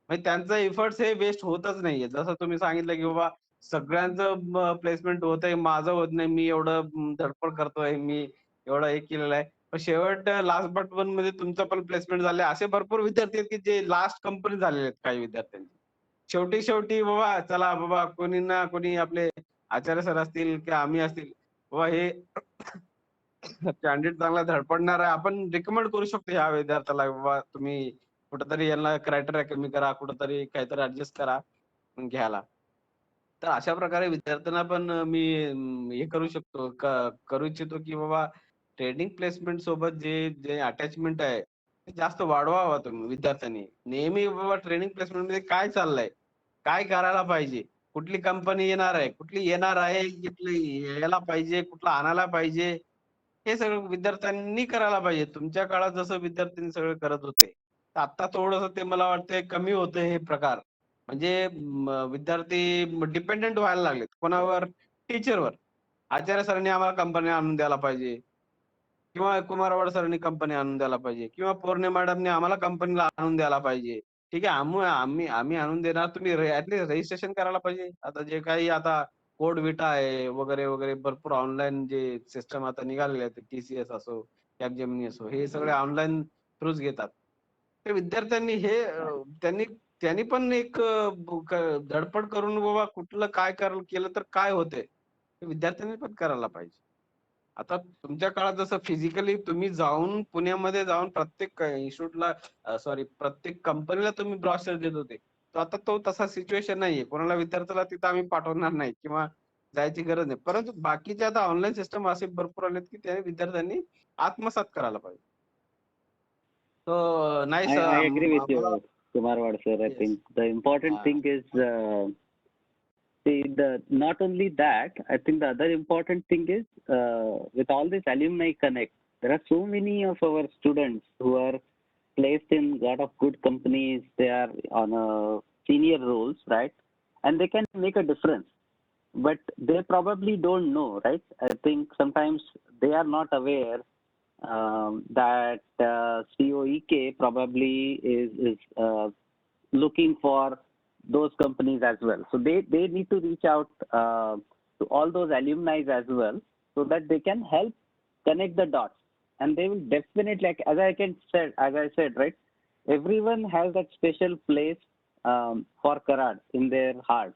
म्हणजे त्यांचा एफर्ट्स हे वेस्ट होतच नाहीये. जसं तुम्ही सांगितलं की बाबा सगळ्यांचं प्लेसमेंट होतंय, माझं होत नाही, मी एवढं धडपड करतोय, मी एवढं हे केलेलं आहे. पण शेवट लास्ट बट वन मध्ये तुमचं पण प्लेसमेंट झाले. असे भरपूर विद्यार्थी आहेत की जे लास्ट कंपनी झालेले आहेत काही विद्यार्थ्यांचे. शेवटी शेवटी बाबा चला बाबा कोणी ना कोणी आपले आचार्य सर असतील किंवा आम्ही असतील, बाबा हे कॅन्डिडेट चांगला धडपडणार आहे, आपण रिकमेंड करू शकतो ह्या विद्यार्थ्याला, बाबा तुम्ही कुठंतरी यांना क्रायटेरिया कमी करा, कुठंतरी काहीतरी ऍडजस्ट करा घ्यायला. तर अशा प्रकारे विद्यार्थ्यांना पण मी हे करू शकतो करू इच्छितो की बाबा ट्रेनिंग प्लेसमेंट सोबत जे जे अटॅचमेंट आहे ते जास्त वाढवावा तुम्ही विद्यार्थ्यांनी. नेहमी बाबा ट्रेनिंग प्लेसमेंट मध्ये काय चाललंय, काय करायला पाहिजे, कुठली कंपनी येणार आहे, कुठली येणार आहे, कुठली यायला पाहिजे, कुठला आणायला पाहिजे, हे सगळं विद्यार्थ्यांनी करायला पाहिजे. तुमच्या काळात जसं विद्यार्थ्यांनी सगळं करत होते, तर आता थोडंसं ते मला वाटतंय कमी होतंय हे प्रकार. म्हणजे विद्यार्थी डिपेंडेंट व्हायला लागलेत कोणावर, टीचरवर. आचार्य सरांनी आम्हाला कंपनी आणून द्यायला पाहिजे किंवा कुमारवाड सरांनी कंपनी आणून द्यायला पाहिजे किंवा पौर्णे मॅडमने आम्हाला कंपनीला आणून द्यायला पाहिजे. ठीक आहे, आम्ही आम्ही आणून देणार, तुम्ही ऍटलीस्ट रजिस्ट्रेशन करायला पाहिजे. आता जे काही आता कोड विटा आहे वगैरे वगैरे भरपूर ऑनलाईन जे सिस्टम आता निघालेले आहेत, TCS असो, कॅपजेमिनी असो, हे सगळे ऑनलाईन थ्रूच घेतात. ते विद्यार्थ्यांनी हे त्यांनी त्यांनी पण एक धडपड करून बाबा कुठलं काय केलं तर काय होते, विद्यार्थ्यांनी पण करायला पाहिजे. आता तुमच्या काळात जसं फिजिकली तुम्ही जाऊन पुण्यामध्ये जाऊन प्रत्येक इन्स्टिट्यूटला सॉरी प्रत्येक कंपनीला तुम्ही ब्रॉशर देत होते, तर आता तो तसा सिच्युएशन नाहीये. कोणाला विद्यार्थ्याला तिथं आम्ही पाठवणार नाही किंवा जायची गरज नाही. परंतु बाकीचे आता ऑनलाईन सिस्टम असे भरपूर आलेत की त्या विद्यार्थ्यांनी आत्मसात करायला पाहिजे. So nice. I agree with you, Kumarwad sir. I Yes. think the important thing is see not only that. I think the other important thing is with all this alumni connect, there are so many of our students who are placed in a lot of good companies. They are on senior roles, right? And they can make a difference. But they probably don't know, right? I think sometimes they are not aware that COEK probably is looking for those companies as well. So they need to reach out to all those alumni as well, so that they can help connect the dots. And they will definitely, like, as I said, right, everyone has that special place for Karad in their heart.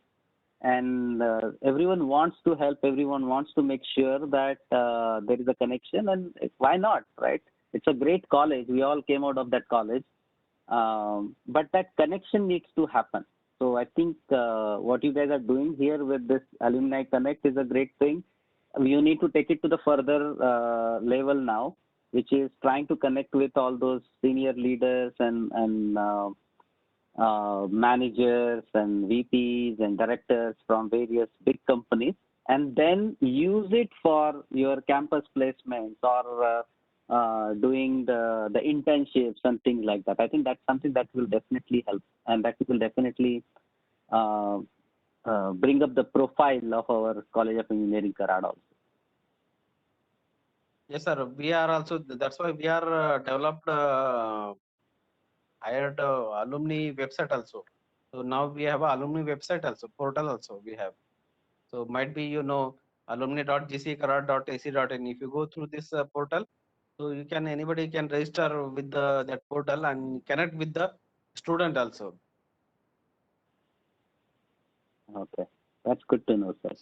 And everyone wants to help, everyone wants to make sure that there is a connection, and why not, right? It's a great college. We all came out of that college. But that connection needs to happen. So I think what you guys are doing here with this Alumni Connect is a great thing. You need to take it to the further level now, which is trying to connect with all those senior leaders and managers and VPs and directors from various big companies, and then use it for your campus placements or doing the internships and things like that. I think that's something that will definitely help, and that will definitely bring up the profile of our College of Engineering Karad also. Yes, sir. We are also, that's why we are developed hired alumni website also. So now we have a alumni website also, portal also we have. So might be, alumni.gckarad.ac.in. If you go through this portal, so anybody can register with that portal and connect with the student also. Okay, that's good to know, sir.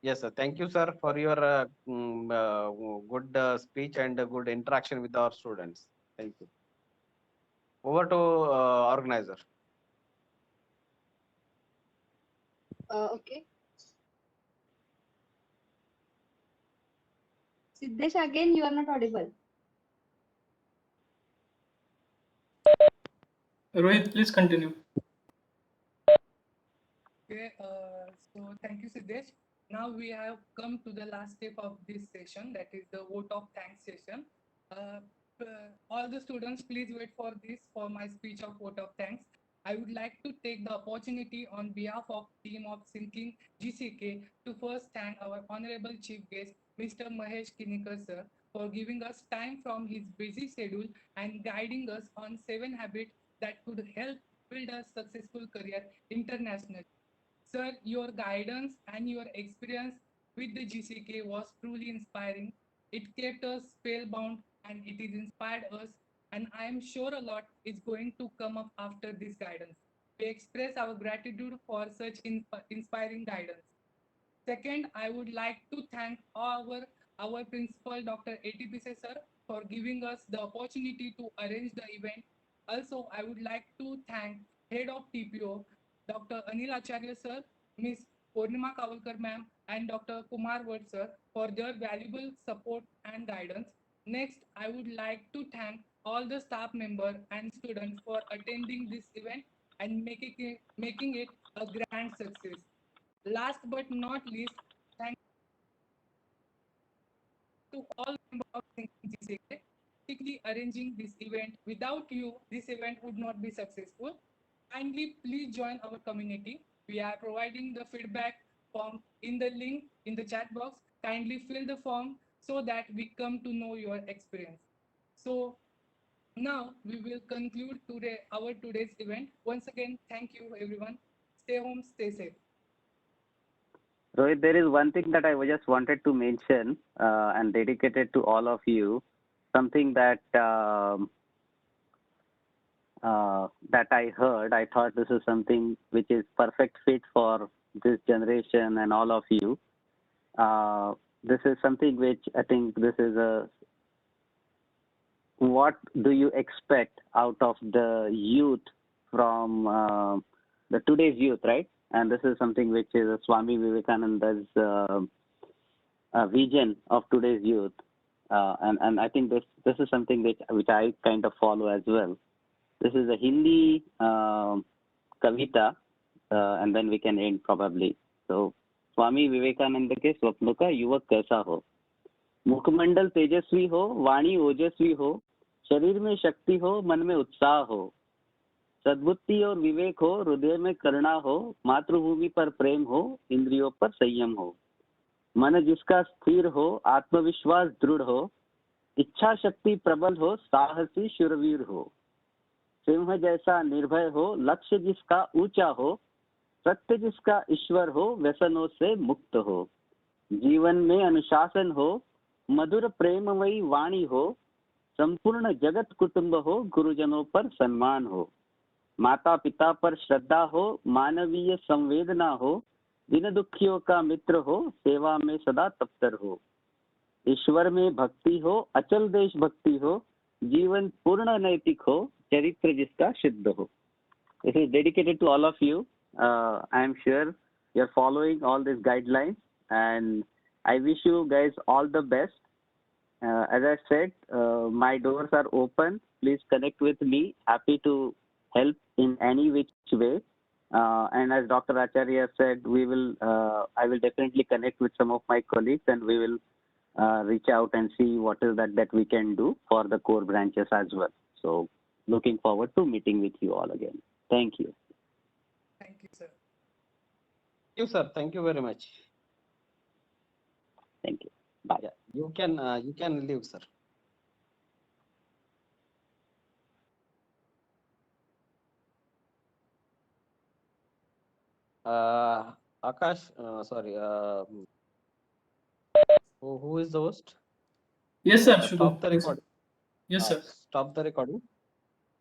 Yes, sir. Thank you, sir, for your good speech and good interaction with our students. Thank you. Over to organizer. Okay. Siddesh, again, you are not audible. Rohit, please continue. Okay, so thank you, Siddesh. Now we have come to the last step of this session, that is the vote of thanks session. All the students, please wait for this, for my speech of vote of thanks. I would like to take the opportunity on behalf of team of Thinking GCK to first thank our honorable chief guest, Mr. Mahesh Kinikar sir, for giving us time from his busy schedule and guiding us on 7 habits that could help build a successful career internationally. Sir, your guidance and your experience with the GCK was truly inspiring. It kept us spellbound and it is inspired us, and I am sure a lot is going to come up after this guidance. We express our gratitude for such inspiring guidance. Second, I would like to thank our principal, Dr. ATPC sir, for giving us the opportunity to arrange the event. Also, I would like to thank Head of TPO, Dr. Anil Acharya sir, Ms. Purnima Kavalkar ma'am, and Dr. Kumar Vats sir for their valuable support and guidance. Next, I would like to thank all the staff members and students for attending this event and making it a grand success. Last but not least, thank to all members of Thinking GCK, particularly arranging this event. Without you, this event would not be successful. Kindly please join our community. We are providing the feedback form in the link in the chat box. Kindly fill the form so that we come to know your experience. So now we will conclude our today's event. Once again, thank you everyone. Stay home, stay safe. Rohit, there is one thing that I just wanted to mention and dedicated to all of you, something that that I heard. I thought this is something which is perfect fit for this generation and all of you. This is something which I think this is what do you expect out of the youth from the today's youth, right? And this is something which is Swami Vivekananda's vision of today's youth. And I think this is something which I kind of follow as well. This is a Hindi kavita, and then we can end probably. So, Swami Vivekananda के स्वप्नों का युवक कैसा हो, मुखमंडल तेजस्वी हो, वाणी ओजस्वी हो, शरीर में शक्ति हो, मन में उत्साह हो, सद्बुद्धि और विवेक हो, हृदय में करुणा हो, मातृभूमि पर प्रेम हो, इंद्रियों पर संयम हो, मन जिसका स्थिर हो, आत्मविश्वास दृढ़ हो, इच्छा शक्ति प्रबल हो, साहसी शूरवीर हो. सिंह जैसा निर्भय हो, लक्ष्य जिसका ऊंचा हो, सत्य जिसका ईश्वर हो, व्यसनों से मुक्त हो, जीवन में अनुशासन हो, मधुर प्रेममयी वाणी हो, संपूर्ण जगत कुटुंब हो, गुरुजनों पर सम्मान हो, माता पिता पर श्रद्धा हो, मानवीय संवेदना हो, दिन दुखियों का मित्र हो, सेवा में सदा तत्पर हो, ईश्वर में भक्ति हो, अचल देशभक्ति हो, जीवन पूर्ण नैतिक हो, चरित्र जिसका शुद्ध हो. This is dedicated to all of you. I am sure you are following all these guidelines, and I wish you guys all the best. As I said, my doors are open. Please connect with me. Happy to help in any which way. And as Dr. Acharya said, I will definitely connect with some of my colleagues, and we will reach out and see what is that we can do for the core branches as well. So looking forward to meeting with you all again. Thank you. Thank you, sir. Thank you, sir. Thank you very much. Thank you. Bye. Yeah, you can leave, sir. Akash, sorry. Who is the host? Yes, sir. Shubham. Stop the Yes, sir. recording. Yes, sir. Stop the recording.